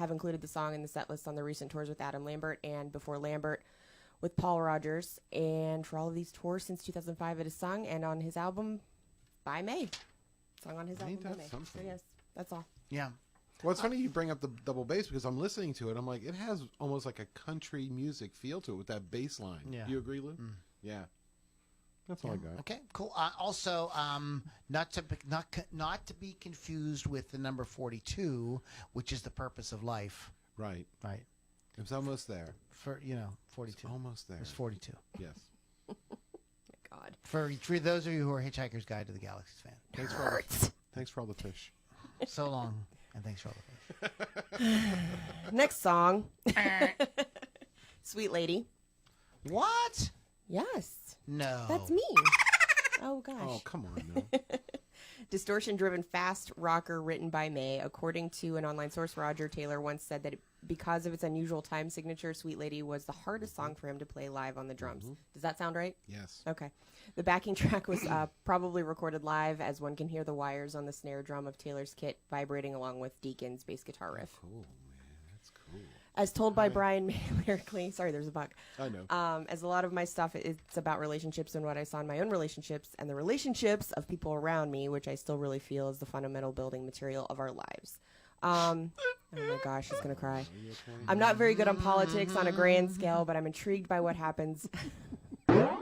C: included the song in the set list on the recent tours with Adam Lambert and Before Lambert with Paul Rogers. And for all of these tours since 2005, it is sung and on his album by May. Sung on his album by May. So yes, that's all.
A: Yeah.
B: Well, it's funny you bring up the double bass because I'm listening to it. I'm like, it has almost like a country music feel to it with that bass line.
A: Yeah.
B: Do you agree, Lou? Yeah. That's all I got.
A: Okay, cool. Also, not to be confused with the number 42, which is the purpose of life.
B: Right.
A: Right.
B: It's almost there.
A: 42.
B: It's almost there.
A: It's 42.
B: Yes.
C: My God.
A: For those of you who are Hitchhiker's Guide to the Galaxy's fan.
B: Thanks for all the fish.
A: So long, and thanks for all the fish.
C: Next song. Sweet Lady.
A: What?
C: Yes.
A: No.
C: That's me. Oh, gosh.
B: Oh, come on, no.
C: Distortion-driven fast rocker written by May. According to an online source, Roger Taylor once said that because of its unusual time signature, Sweet Lady was the hardest song for him to play live on the drums. Does that sound right?
B: Yes.
C: Okay. The backing track was probably recorded live, as one can hear the wires on the snare drum of Taylor's kit vibrating along with Deacon's bass guitar riff.
B: Cool, man. That's cool.
C: As told by Brian May lyrically, sorry, there's a bug.
B: I know.
C: As a lot of my stuff, it's about relationships and what I saw in my own relationships and the relationships of people around me, which I still really feel is the fundamental building material of our lives. Oh my gosh, she's gonna cry. I'm not very good on politics on a grand scale, but I'm intrigued by what happens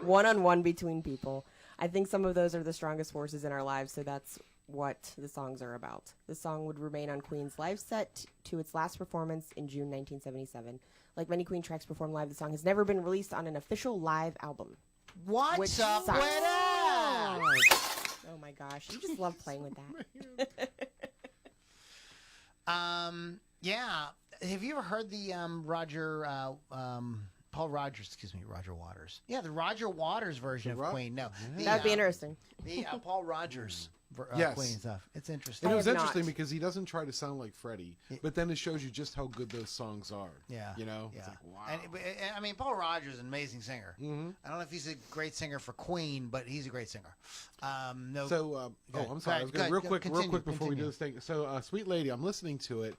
C: one-on-one between people. I think some of those are the strongest forces in our lives, so that's what the songs are about. The song would remain on Queen's live set to its last performance in June 1977. Like many Queen tracks performed live, the song has never been released on an official live album.
A: What's up with that?
C: Oh my gosh, you just love playing with that.
A: Yeah. Have you ever heard the Paul Rogers, Roger Waters. Yeah, the Roger Waters version of Queen. No,
C: That'd be interesting.
A: The Paul Rogers
B: Yes.
A: Queen stuff. It's interesting.
B: And it was
C: I have
B: interesting
C: not.
B: because he doesn't try to sound like Freddie, but then it shows you just how good those songs are.
A: Yeah.
B: You know?
A: Yeah.
B: It's like, wow.
A: And I mean, Paul Rogers is an amazing singer.
B: Mm-hmm.
A: I don't know if he's a great singer for Queen, but he's a great singer. No.
B: So, I'm sorry. I was
A: Go
B: gonna,
A: ahead,
B: real quick before we
A: continue.
B: do this thing. So, Sweet Lady, I'm listening to it.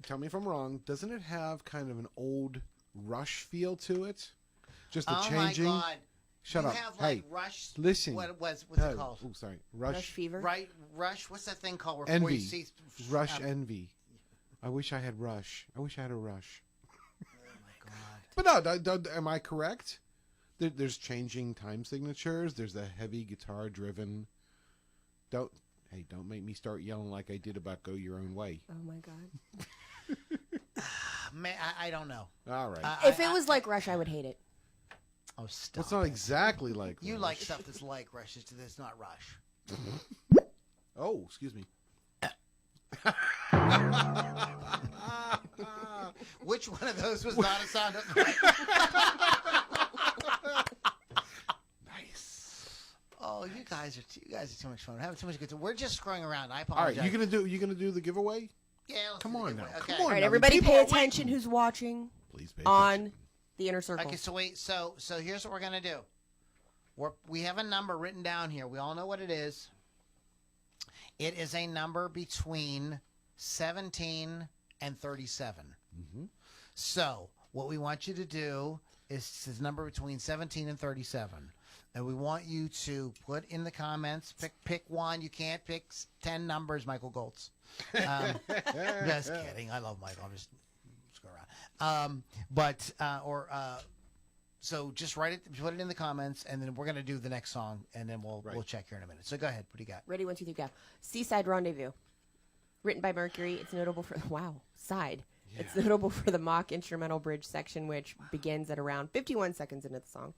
B: Tell me if I'm wrong. Doesn't it have kind of an old Rush feel to it? Just the changing.
A: Oh my God.
B: Shut
A: you
B: up.
A: Have, like,
B: Hey,
A: Rush.
B: listen.
A: What's it called?
B: Oh, sorry.
C: Rush Fever.
A: Right. Rush. What's that thing called? Where
B: Envy.
A: You see,
B: Rush envy. I wish I had Rush. I wish I had a Rush.
A: Oh my God.
B: But no, am I correct? There's changing time signatures. There's a heavy guitar driven. Don't make me start yelling like I did about "Go Your Own Way."
C: Oh my God.
A: Man, I don't know.
B: All right.
C: If it was like Rush, I would hate it.
A: Oh, stop.
B: It's not
A: it.
B: exactly like
A: You
B: Rush.
A: like stuff that's like Rush. That's not Rush.
B: Oh, excuse me.
A: Which one of those was not a sound effect?
B: Nice.
A: Oh, you guys are too much fun. We're having too much good time. We're just screwing around. I
B: All right,
A: apologize.
B: you gonna do the giveaway?
A: Yeah. let's
B: Come
A: do the
B: on
A: giveaway.
B: now.
A: Okay.
B: Come on.
C: All right,
B: now.
C: everybody
B: People
C: pay
B: are
C: attention who's watching
B: Please pay
C: on
B: attention.
C: the inner circle.
A: Okay, so wait. So here's what we're gonna do. We have a number written down here. We all know what it is. It is a number between 17 and 37.
B: Mm-hmm.
A: So what we want you to do is this number between 17 and 37. And we want you to put in the comments, pick one. You can't pick 10 numbers, Michael Goltz. Just kidding. I love Michael. I'm just go around. So just write it, put it in the comments, and then we're going to do the next song, and then we'll check here in a minute. So go ahead. What do you got?
C: Ready, 1, 2, 3, go. Seaside Rendezvous. Written by Mercury. It's notable for, side. Yeah. It's notable for the mock instrumental bridge section, which begins at around 51 seconds into the song.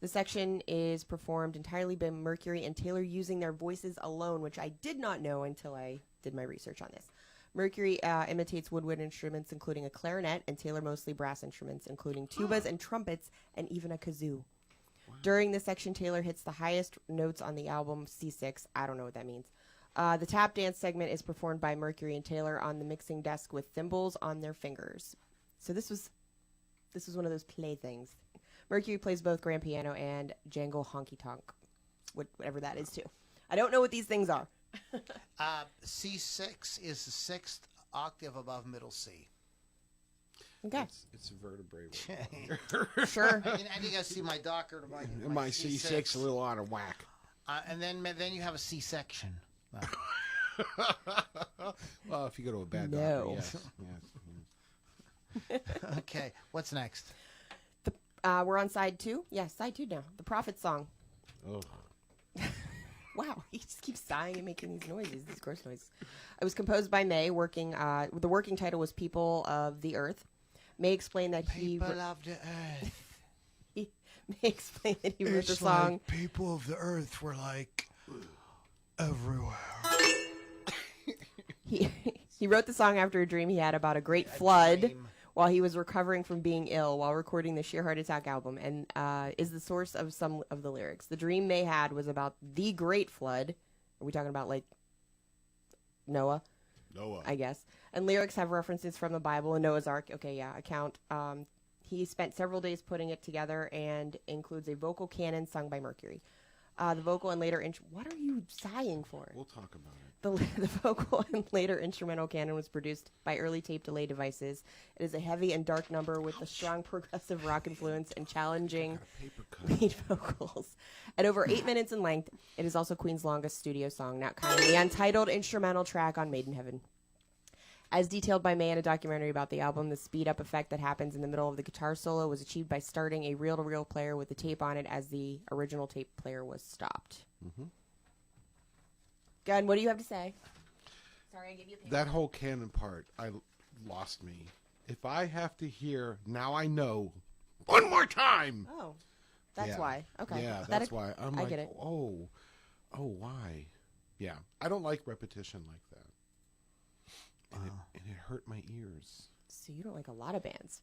C: The section is performed entirely by Mercury and Taylor using their voices alone, which I did not know until I did my research on this. Mercury imitates woodwind instruments, including a clarinet, and Taylor mostly brass instruments, including tubas and trumpets, and even a kazoo. Wow. During this section, Taylor hits the highest notes on the album, C6. I don't know what that means. The tap dance segment is performed by Mercury and Taylor on the mixing desk with thimbles on their fingers. So this was one of those playthings. Mercury plays both grand piano and jangle honky tonk, whatever that is too. I don't know what these things are.
A: C6 is the 6th octave above middle C.
C: Okay.
B: It's a vertebrae.
C: Sure.
A: I need to see my doctor to
B: My C6 a little out of whack.
A: And then you have a C-section.
B: Well, if you go to a bad
C: No.
B: doctor, yes.
A: Okay, what's next?
C: We're on side 2. Yeah, side 2 now. The Prophet Song.
B: Oh.
C: Wow, he just keeps sighing and making these noises, these gross noises. It was composed by May. The working title was "People of the Earth." May explained that
A: People of the Earth.
C: May explained that he wrote the song.
A: Like people of the Earth were like everywhere.
C: He wrote the song after a dream he had about a great flood while he was recovering from being ill while recording the Sheer Heart Attack album, and is the source of some of the lyrics. The dream May had was about the great flood. Are we talking about like Noah?
B: Noah,
C: I guess. And lyrics have references from the Bible and Noah's Ark. Okay, yeah, account. He spent several days putting it together and includes a vocal canon sung by Mercury. The vocal and later... what are you sighing for?
B: we'll talk about it.
C: The vocal and later instrumental canon was produced by early tape delay devices. It is a heavy and dark number with a strong progressive rock influence and challenging lead vocals. At over 8 minutes in length, it is also Queen's longest studio song, not counting the untitled instrumental track on Made in Heaven. As detailed by May in a documentary about the album, the speed-up effect that happens in the middle of the guitar solo was achieved by starting a reel-to-reel player with the tape on it as the original tape player was stopped. Mm-hmm. Gunn, what do you have to say? Sorry, I gave you a paper.
B: That whole canon part, lost me. If I have to hear, now I know, one more time.
C: Oh, that's
B: Yeah.
C: why. Okay.
B: Yeah, that's why. I'm like,
C: get it.
B: oh, why? Yeah, I don't like repetition like that. and it hurt my ears.
C: So you don't like a lot of bands.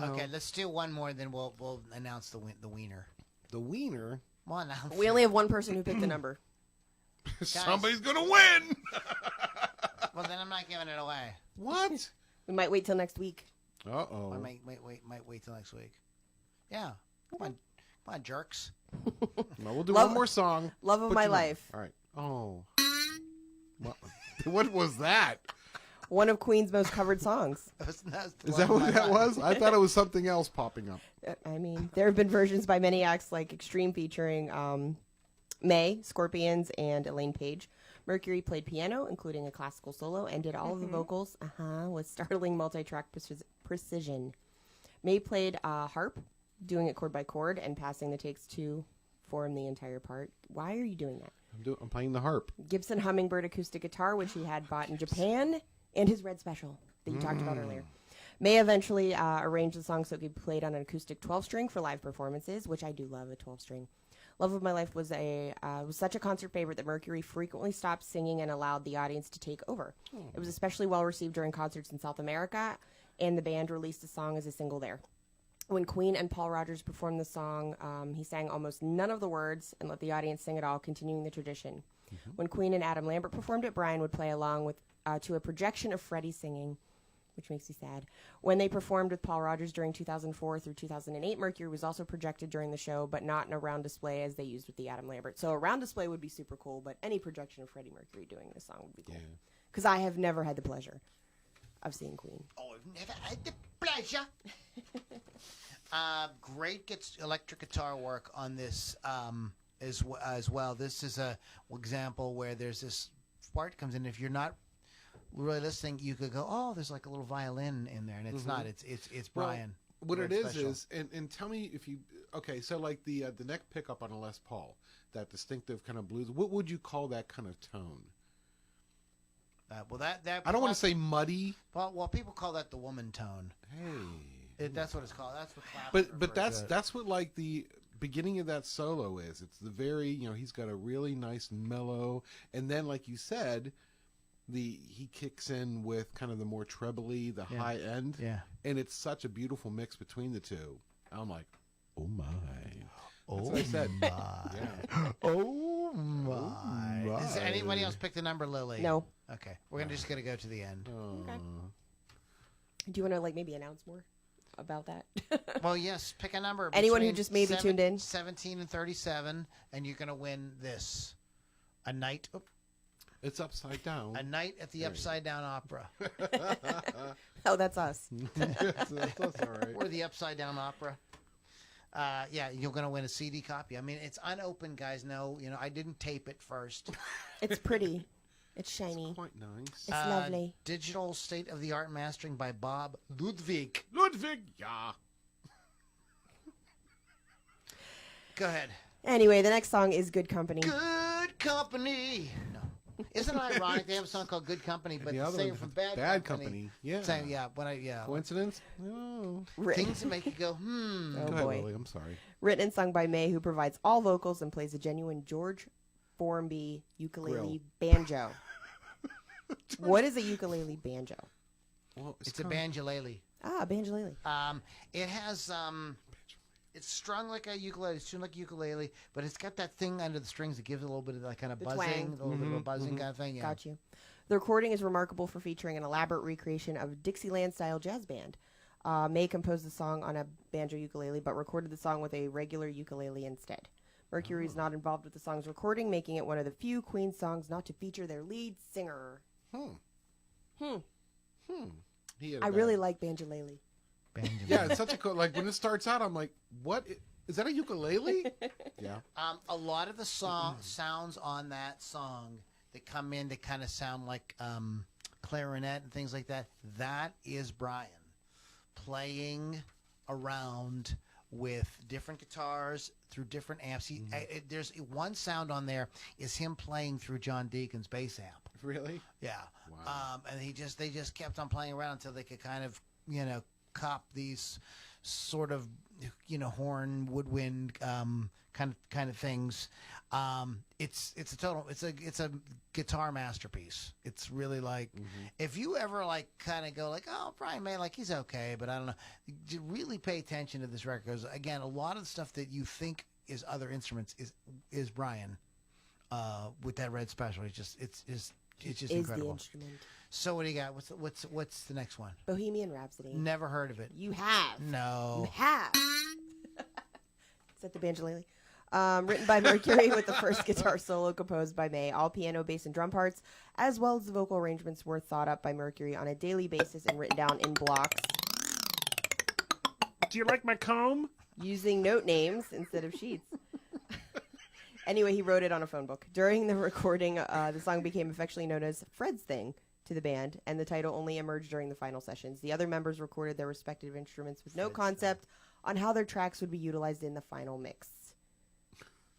A: Okay, let's do one more, then we'll announce the wiener.
B: The wiener.
A: Well, announce
C: We only have one person who picked the number.
B: Somebody's gonna win.
A: Well, then I'm not giving it away.
B: What?
C: We might wait till next week.
B: Uh-oh.
A: I might wait till next week. Yeah, come on, jerks.
B: No, we'll do
C: Love-
B: one more song.
C: Love of
B: Put
C: my
B: your-
C: life.
B: All right. Oh. What was that?
C: One of Queen's most covered songs.
B: Is that what that was? I thought it was something else popping up.
C: I mean, there have been versions by many acts like Extreme featuring May, Scorpions, and Elaine Page. Mercury played piano, including a classical solo, and did all of the vocals with startling multi-track precision. May played harp, doing it chord by chord, and passing the takes to form the entire part. Why are you doing that?
B: I'm playing the harp.
C: Gibson Hummingbird acoustic guitar, which he had bought in Japan, and his Red Special that you talked about earlier. May eventually arranged the song so it could be played on an acoustic 12-string for live performances, which I do love a 12-string. Love of My Life was such a concert favorite that Mercury frequently stopped singing and allowed the audience to take over. It was especially well received during concerts in South America, and the band released the song as a single there. When Queen and Paul Rodgers performed the song, he sang almost none of the words and let the audience sing it all, continuing the tradition. When Queen and Adam Lambert performed it, Brian would play along with to a projection of Freddie singing, which makes me sad. When they performed with Paul Rodgers during 2004 through 2008, Mercury was also projected during the show, but not in a round display as they used with the Adam Lambert. So a round display would be super cool, but any projection of Freddie Mercury doing this song would be cool. Because I have never had the pleasure of seeing Queen.
A: Oh, I've never had the pleasure. Great electric guitar work on this as well. This is a example where there's this part comes in. If you're not really listening, you could go, oh, there's like a little violin in there, and it's not. It's Brian.
B: What it
A: Very
B: is
A: special.
B: is, and tell me if you, okay, so like the neck pickup on a Les Paul, that distinctive kind of blues, what would you call that kind of tone?
A: Well, that
B: I don't want to say muddy.
A: Well, people call that the woman tone.
B: Hey.
A: That's what it's called. That's what classical
B: But
A: refers to it.
B: that's what like the beginning of that solo is. It's the very, he's got a really nice mellow, and then like you said, he kicks in with kind of the more trebly, the high end.
A: Yeah.
B: And it's such a beautiful mix between the two. I'm like, oh my. That's
A: Oh
B: what I said.
A: my.
B: Yeah.
A: Oh my. Does anybody else pick the number, Lily?
C: No.
A: Okay. We're just going to go to the end.
C: Okay. Do you want to like maybe announce more about that?
A: Well, yes. Pick a number.
C: Anyone who
A: between
C: just maybe tuned in.
A: 17 and 37, and you're going to win this. A night.
B: It's upside down.
A: A night at the Upside Down Opera.
C: Oh, that's us.
B: that's all right.
A: Or the Upside Down Opera. Yeah, you're going to win a CD copy. I mean, it's unopened, guys. No, I didn't tape it first.
C: It's pretty. It's shiny.
B: It's quite nice.
C: It's lovely.
A: Digital state-of-the-art mastering by Bob Ludwig.
B: Ludwig, yeah.
A: Go ahead.
C: Anyway, the next song is Good Company.
A: Good Company. No. Isn't it ironic they have a song called Good Company, but
B: The
A: the
B: other
A: same
B: one,
A: from Bad Company?
B: Company. Yeah.
A: Same, yeah.
B: Coincidence? No.
A: Things that make you go,
C: Oh,
B: Go ahead,
C: boy.
B: Lily. I'm sorry.
C: Written and sung by May, who provides all vocals and plays a genuine George Formby ukulele banjo. What is a ukulele banjo?
B: Well,
A: It's a banjolele.
C: Ah, banjolele.
A: It has it's strung like a ukulele. It's tuned like a ukulele, but it's got that thing under the strings that gives it a little bit of that kind of
C: The
A: buzzing,
C: twang.
A: a little bit of a buzzing kind of thing. Yeah.
C: Got you. The recording is remarkable for featuring an elaborate recreation of Dixieland-style jazz band. May composed the song on a banjo ukulele, but recorded the song with a regular ukulele instead. Mercury is not involved with the song's recording, making it one of the few Queen songs not to feature their lead singer. I really like banjolele.
B: Yeah, it's such a cool. Like when it starts out, I'm like, "What is that? A ukulele?" Yeah.
A: A lot of the sounds on that song that come in that kind of sound like clarinet and things like that. That is Brian playing around with different guitars through different amps. There's one sound on there is him playing through John Deacon's bass amp.
B: Really?
A: Yeah.
B: Wow.
A: And they just kept on playing around until they could kind of cop these sort of horn, woodwind, kind of things. It's a guitar masterpiece. It's really like, if you ever like kind of go like, oh, Brian May, like he's okay, but I don't know. You really pay attention to this record, because again, a lot of the stuff that you think is other instruments is Brian, with that red special. It's just incredible.
C: The instrument.
A: So what do you got? What's the next one?
C: Bohemian Rhapsody.
A: Never heard of it.
C: You have.
A: No.
C: You have. Is that the banjolele? Written by Mercury with the first guitar solo composed by May. All piano, bass, and drum parts, as well as the vocal arrangements, were thought up by Mercury on a daily basis and written down in blocks.
D: Do you like my comb?
C: Using note names instead of sheets. Anyway, he wrote it on a phone book. During the recording, the song became affectionately known as Fred's Thing to the band, and the title only emerged during the final sessions. The other members recorded their respective instruments with no concept on how their tracks would be utilized in the final mix.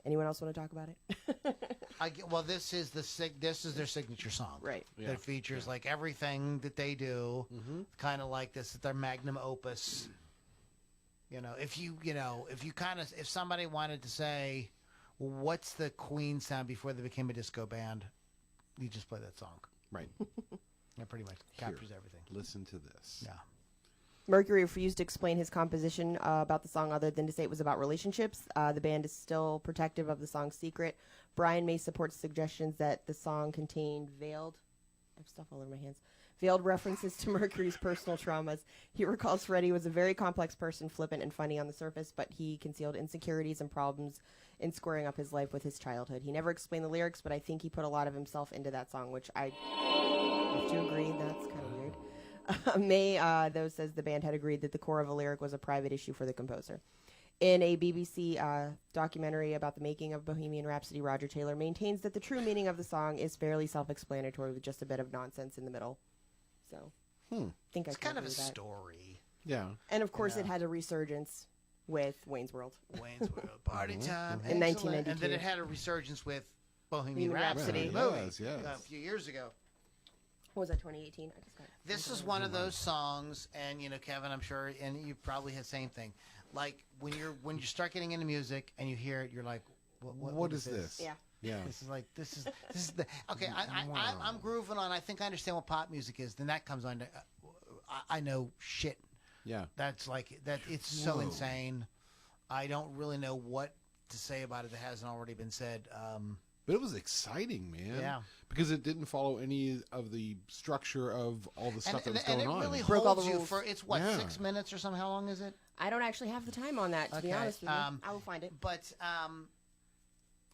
C: Anyone else want to talk about it?
A: Well, this is their signature song,
C: Right.
B: Yeah.
A: That features like everything that they do, kind of like this. Their magnum opus. If somebody wanted to say, what's the Queen sound before they became a disco band, you just play that song.
B: Right.
A: That pretty much captures everything.
B: Listen to this.
A: Yeah.
C: Mercury refused to explain his composition about the song other than to say it was about relationships. The band is still protective of the song's secret. Brian May supports suggestions that the song contained veiled references to Mercury's personal traumas. He recalls Freddie was a very complex person, flippant and funny on the surface, but he concealed insecurities and problems in squaring up his life with his childhood. He never explained the lyrics, but I think he put a lot of himself into that song, which I have to agree, that's kind of weird. May, though, says the band had agreed that the core of a lyric was a private issue for the composer. In a BBC documentary about the making of Bohemian Rhapsody, Roger Taylor maintains that the true meaning of the song is fairly self-explanatory with just a bit of nonsense in the middle. So, I think
A: It's
C: I can
A: kind of a
C: agree with that.
A: story.
B: Yeah.
C: And of course, it had a resurgence with Wayne's World.
A: Wayne's World, Party Time,
C: In
A: excellent.
C: 1992.
A: And then it had a resurgence with Bohemian
C: Bohemian
A: Rhapsody,
C: Rhapsody.
A: movie,
B: Yes.
A: a few years ago.
C: What was that, 2018? I just got
A: This is one of those songs, and Kevin, I'm sure, and you probably had the same thing. Like when you start getting into music and you hear it, you're like, what is this?
C: Yeah.
B: Yeah.
A: This is the okay. I'm grooving on. I think I understand what pop music is. Then that comes on. I know shit.
B: Yeah.
A: That's like that. It's so insane. I don't really know what to say about it that hasn't already been said.
B: But it was exciting, man.
A: Yeah.
B: Because it didn't follow any of the structure of all the stuff that was going
A: and it
B: on.
A: really
C: Broke all
A: holds
C: the
A: you
C: rules.
A: for it's what
B: Yeah.
A: 6 minutes or something. How long is it?
C: I don't actually have the time on that, to be
A: Okay,
C: honest with you. I will find it.
A: But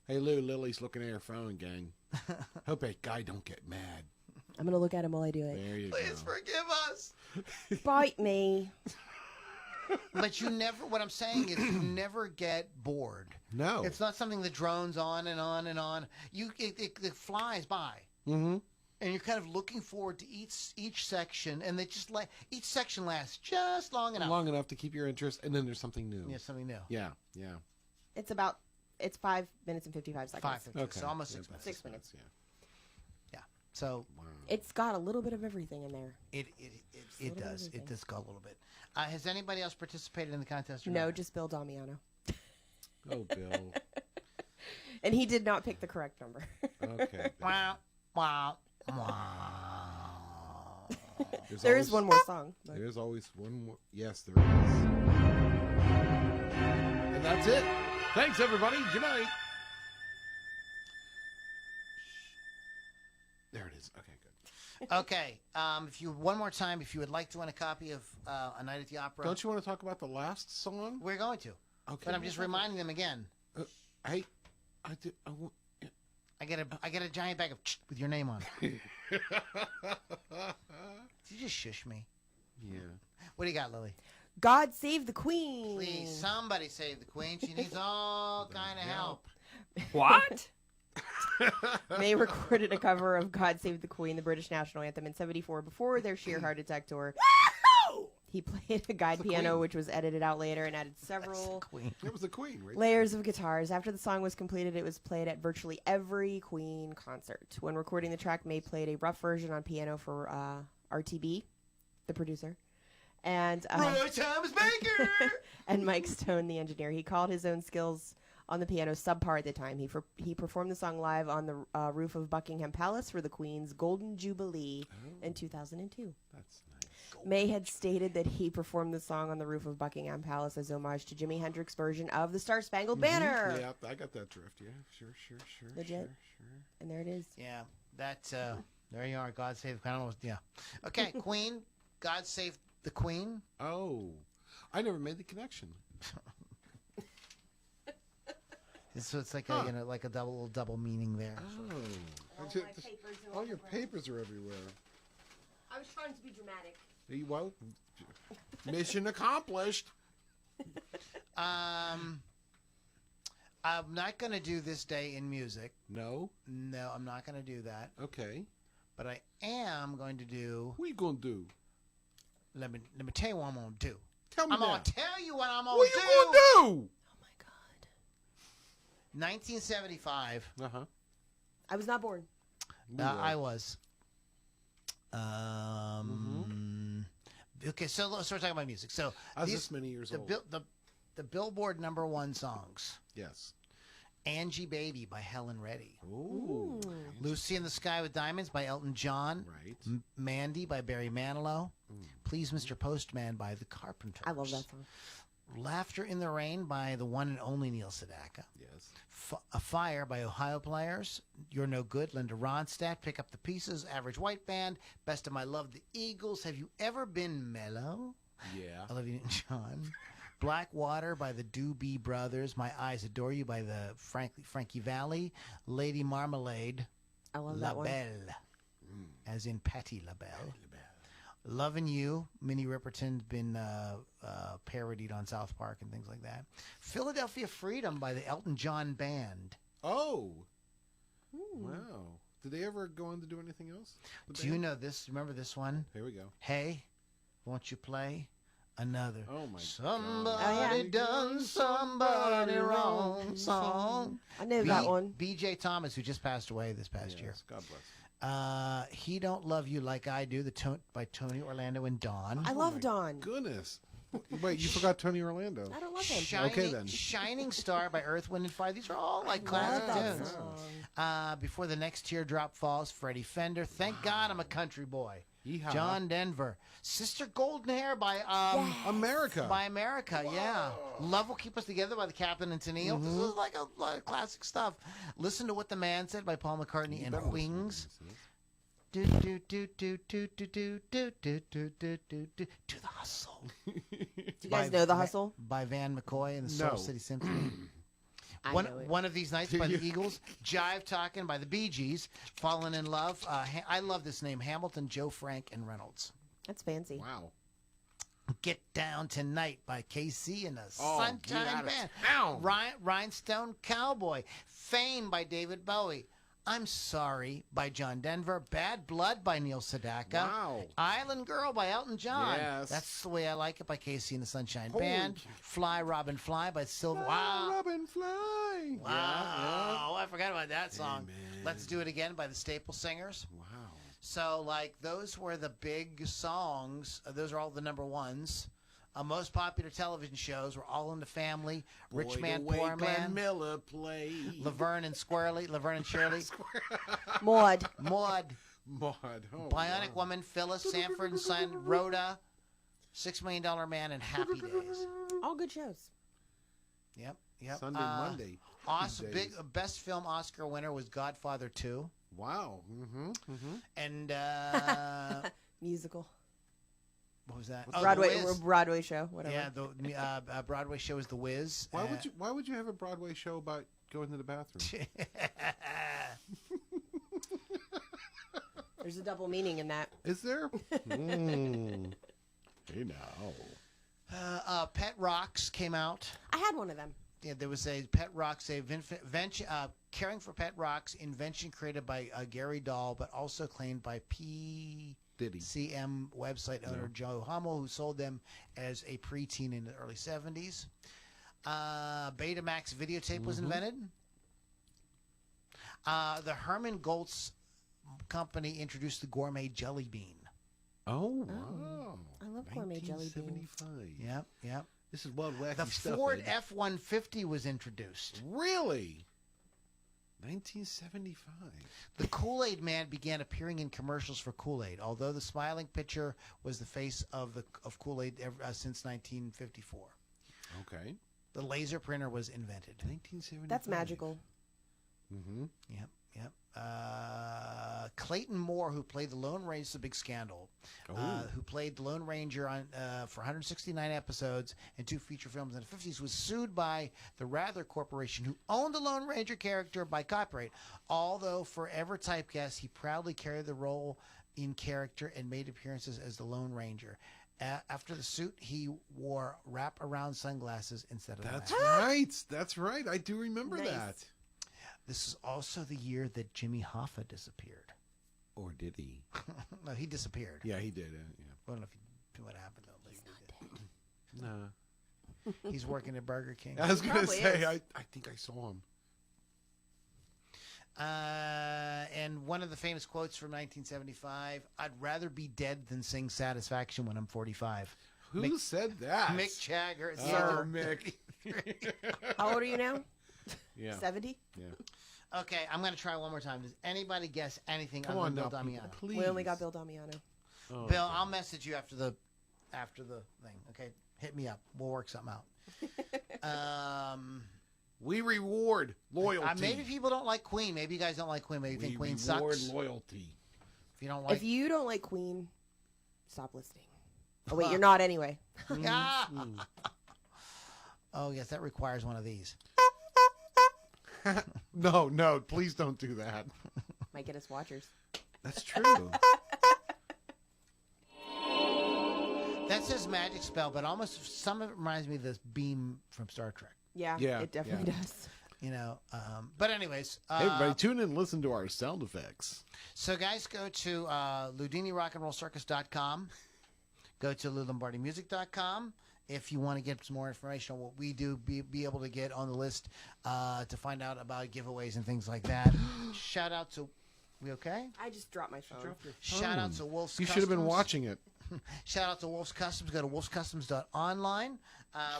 B: Hey, Lou, Lily's looking at her phone, gang. Hope that guy don't get mad.
C: I'm going to look at him while I do it.
B: There you
A: please
B: go.
A: forgive us.
C: Bite me.
A: But you never. What I'm saying is, you never get bored.
B: No.
A: It's not something that drones on and on and on. It flies by.
B: Mm-hmm.
A: And you're kind of looking forward to each section, and they just each section lasts just long enough.
B: Long enough to keep your interest, and then there's something new.
A: Yeah, something new.
B: Yeah.
C: It's 5 minutes and 55 seconds.
A: 5:50,
B: Okay.
A: so almost
B: Yeah,
A: 6 minutes.
C: 6 minutes.
B: Yeah.
A: Yeah. So
C: It's got a little bit of everything in there.
A: it
C: little bit of
A: does. It
C: everything.
A: does go a little bit. Has anybody else participated in the contest? Or
C: No,
A: not?
C: just Bill Damiano.
B: Oh, Bill.
C: And he did not pick the correct number.
B: Okay.
A: Wow, wow, wow.
C: There is one more song. but-
B: There's always one more. Yes, there is. And that's it. Thanks, everybody. Good night. There it is. Okay, good.
A: Okay. If you one more time, if you would like to win a copy of A Night at the Opera,
B: Don't you want to talk about the last song?
A: we're going to.
B: Okay.
A: But I'm just reminding them again.
B: Hey, I did. I want.
A: I get a giant bag of with your name on it. Did you just shush me?
B: Yeah.
A: What do you got, Lily?
C: God Save the Queen.
A: Please, somebody save the Queen. She needs all kind of help.
D: What?
C: May recorded a cover of God Save the Queen, the British national anthem, in '74 before their sheer heart attack tour. He played a guide piano,
B: Queen.
C: which was edited out later and added several
A: Queen.
B: It was the Queen, right?
C: layers of guitars. After the song was completed, it was played at virtually every Queen concert. When recording the track, May played a rough version on piano for RTB, the producer, And
A: Roy Thomas Baker.
C: and Mike Stone, the engineer. He called his own skills on the piano subpar at the time. He performed the song live on the roof of Buckingham Palace for the Queen's Golden Jubilee in 2002.
B: That's nice.
C: May had stated that he performed the song on the roof of Buckingham Palace as homage to Jimi Hendrix's version of the Star Spangled Banner.
B: Yeah, I got that drift. Yeah, sure.
C: Legit.
B: Sure.
C: And there it is.
A: Yeah, that. There you are. God save. I don't know. Yeah. Okay, Queen. God save the Queen.
B: Oh, I never made the connection.
A: So it's like a like a double meaning there.
B: Oh, all your papers are everywhere.
C: I was trying to be dramatic.
B: Well, mission accomplished.
A: I'm not going to do this day in music.
B: No,
A: I'm not going to do that.
B: okay.
A: But I am going to do.
B: What are you gonna do?
A: Let me tell you what I'm going to do.
B: Tell me
A: I'm
B: now.
A: going to tell you what I'm going
B: What
A: to
B: are
A: do.
B: you gonna do?
C: Oh my God.
A: 1975.
C: I was not born.
A: I was. Okay, so we're talking about music. So
B: I was this many years old.
A: The Billboard #1 songs.
B: Yes.
A: Angie Baby by Helen Reddy.
B: Ooh.
A: Lucy in the Sky with Diamonds by Elton John.
B: Right.
A: Mandy by Barry Manilow. Please Mr. Postman by The Carpenters.
C: I love that song.
A: Laughter in the Rain by the one and only Neil Sedaka.
B: Yes.
A: A Fire by Ohio Players. You're No Good, Linda Ronstadt. Pick Up the Pieces, Average White Band. Best of My Love, The Eagles. Have You Ever Been Mellow?
B: Yeah.
A: Olivia Newton-John. Black Water by the Doobie Brothers. My Eyes Adore You by the Frankie Valli. Lady Marmalade.
C: I love
A: La
C: that one.
A: Belle, as in Patti LaBelle. Loving You. Minnie Riperton's been parodied on South Park and things like that. Philadelphia Freedom by the Elton John Band.
B: Oh. Wow. Did they ever go on to do anything else?
A: Do you know this? Remember this one?
B: Here we go.
A: Hey, won't you play another?
B: Oh my
A: Somebody done somebody wrong song.
C: I know that one.
A: B.J. Thomas, who just passed away this past year.
B: Yes, God bless.
A: He Don't Love You Like I Do, by Tony Orlando and Dawn.
C: I love Dawn.
B: Goodness. Wait, you forgot Tony Orlando.
C: I don't love him.
B: Okay, then.
A: Shining Star by Earth, Wind and Fire. These are all like classic tunes. Before the Next Teardrop Falls, Freddie Fender. Thank God I'm a country boy.
B: Yeehaw.
A: John Denver. Sister Golden Hair by
B: America.
A: By America, yeah. Love Will Keep Us Together by the Captain and Tennille. This is like a classic stuff. Listen to What the Man Said by Paul McCartney and Wings. Do do do do do do do do do do do do do to the Hustle.
C: Do you guys know The Hustle?
A: By Van McCoy and the Soul City Symphony.
C: I know it.
A: One of These Nights by the Eagles. Jive Talkin' by the Bee Gees. Fallen in Love. I love this name. Hamilton, Joe Frank, and Reynolds.
C: That's fancy.
B: Wow.
A: Get Down Tonight by KC and the
B: Oh,
A: Sunshine
B: get out of
A: Band.
B: town.
A: Rhinestone Cowboy. Fame by David Bowie. I'm Sorry by John Denver. Bad Blood by Neil Sedaka.
B: Wow.
A: Island Girl by Elton John.
B: Yes.
A: That's the way I like it by KC and the Sunshine Band. Fly Robin Fly by Silver. Wow.
B: Robin Fly.
A: Wow. Oh, I forgot about that song.
B: Amen.
A: Let's Do It Again by the Staple Singers.
B: Wow.
A: So, like, those were the big songs. Those are all the #1s. Most popular television shows were All in the Family, Rich Man, Poor Man,
B: Miller played.
A: Laverne and Shirley,
C: Maud.
A: Maud,
B: Maud. Oh,
A: Bionic
B: wow.
A: Woman, Phyllis, Sanford and Son, Rhoda, $6 Million Man, and Happy Days.
C: All good shows.
A: Yep.
B: Sunday, Monday.
A: Awesome.
B: Days.
A: Best film Oscar winner was Godfather 2.
B: Wow.
A: And
C: Musical.
A: what was that?
C: Broadway,
A: The Wiz.
C: Broadway show, whatever.
A: Yeah, the Broadway show is The Wiz.
B: Why would you have a Broadway show about going to the bathroom?
C: There's a double meaning in that.
B: Is there? Hey now.
A: Pet Rocks came out.
C: I had one of them.
A: Yeah, there was a Pet Rocks, Caring for Pet Rocks, invention created by Gary Dahl, but also claimed by PCM website owner Joe Hummel, who sold them as a preteen in the early 70s. Betamax videotape was invented. The Herman Goltz company introduced the gourmet jelly bean.
B: Oh, wow.
C: I love gourmet jelly beans.
B: 1975.
A: Yep.
B: This is wild, wacky
A: The
B: stuff.
A: Ford
B: Ed.
A: F-150 was introduced.
B: Really? 1975.
A: The Kool-Aid Man began appearing in commercials for Kool-Aid, although the smiling picture was the face of Kool-Aid since 1954.
B: Okay.
A: The laser printer was invented.
B: 1975.
C: That's magical.
B: Mm-hmm.
A: Yep. Clayton Moore, who played the Lone Ranger, is a big scandal. Who played the Lone Ranger for 169 episodes and 2 feature films in the 50s, was sued by the Rather Corporation, who owned the Lone Ranger character by copyright. Although forever typecast, he proudly carried the role in character and made appearances as the Lone Ranger. After the suit, he wore wrap-around sunglasses instead of
B: That's
A: the mask.
B: right. That's right. I do remember
C: Nice.
B: that.
A: This is also the year that Jimmy Hoffa disappeared.
B: Or did he?
A: No, he disappeared.
B: Yeah, he did. Yeah.
A: I don't know what happened though. He's not
B: Nah.
A: dead. He's working at Burger King.
B: I was going to
C: Probably
B: say,
C: is.
B: I think I saw him.
A: And one of the famous quotes from 1975: "I'd rather be dead than sing Satisfaction when I'm 45."
B: Who said that?
A: Mick Jagger. It's the
B: Oh,
A: other-
B: Mick.
C: How old are you now?
B: Yeah.
C: 70?
B: Yeah.
A: Okay, I'm going to try one more time. Does anybody guess anything
B: Come
A: other
B: on
A: than
B: now,
A: Bill
B: people,
A: Damiano?
B: please.
C: We only got Bill Damiano.
B: Oh,
A: Bill,
B: okay.
A: I'll message you after the thing. Okay, hit me up. We'll work something out.
B: We reward loyalty.
A: Maybe people don't like Queen. Maybe you guys don't like Queen. Maybe you think Queen
B: reward
A: sucks.
B: loyalty.
A: If you don't like,
C: If you don't like Queen, stop listening. Oh, wait, you're not anyway.
A: Ah! Oh yes, that requires one of these.
B: No, please don't do that.
C: Might get us watchers.
B: That's true.
A: That says magic spell, but almost some of it reminds me of this beam from Star Trek.
C: Yeah,
B: Yeah,
C: it definitely
B: yeah.
C: does.
A: You know, but anyways,
B: Hey, everybody, tune in and listen to our sound effects.
A: so guys, go to LoudiniRockandRollCircus.com. Go to LouLombardiMusic.com if you want to get some more information on what we do. Be able to get on the list to find out about giveaways and things like that. Shout out to, we okay?
C: I just dropped my phone.
A: Shout out to Wolf's
B: You should have been
A: Customs.
B: watching it.
A: Shout out to Wolf's Customs. Go to wolfscustoms.online,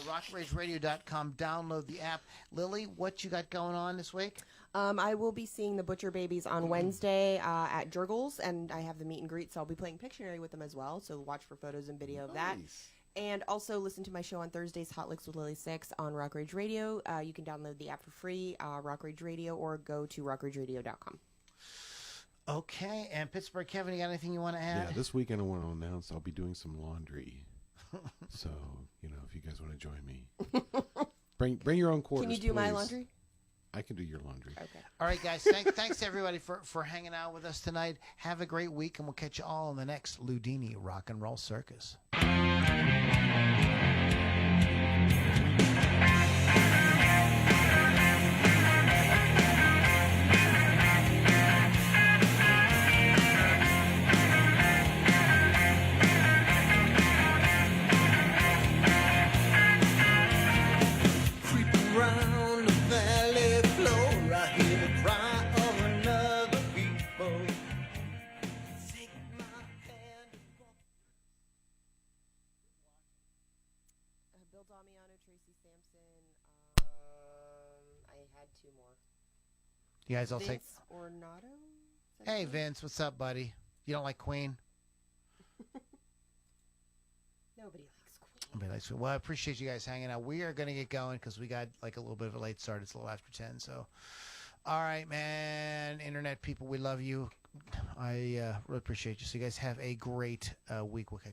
A: rockrageradio.com. Download the app. Lily, what you got going on this week?
C: I will be seeing the Butcher Babies on Wednesday at Jurgles, and I have the meet and greet, so I'll be playing Pictionary with them as well. So watch for photos and video of that.
B: Nice.
C: And also listen to my show on Thursdays, Hot Licks with Lily 6 on Rock Rage Radio. You can download the app for free, Rock Rage Radio, or go to rockrageradio.com.
A: Okay, and Pittsburgh Kevin, you got anything you want to add?
B: Yeah, this weekend I want to announce I'll be doing some laundry. So, if you guys want to join me, bring your own quarters.
C: Can you do my
B: please.
C: laundry?
B: I can do your laundry.
C: Okay.
A: All right, guys. Thanks everybody for hanging out with us tonight. Have a great week, and we'll catch you all in the next Loudini Rock and Roll Circus.
H: Creeping round the valley floor, I hear the cry of another people. Take my hand and walk.
C: Bill Damiano, Tracy Sampson. I had 2 more.
A: You guys all take.
C: Vince Ornato? Is that
A: Hey,
C: his name?
A: Vince, what's up, buddy? You don't like Queen?
C: Nobody likes Queen.
A: Nobody likes Queen. Well, I appreciate you guys hanging out. We are going to get going because we got like a little bit of a late start. It's a little after 10. So, all right, man. Internet people, we love you. I really appreciate you. So, you guys have a great week. We'll catch you.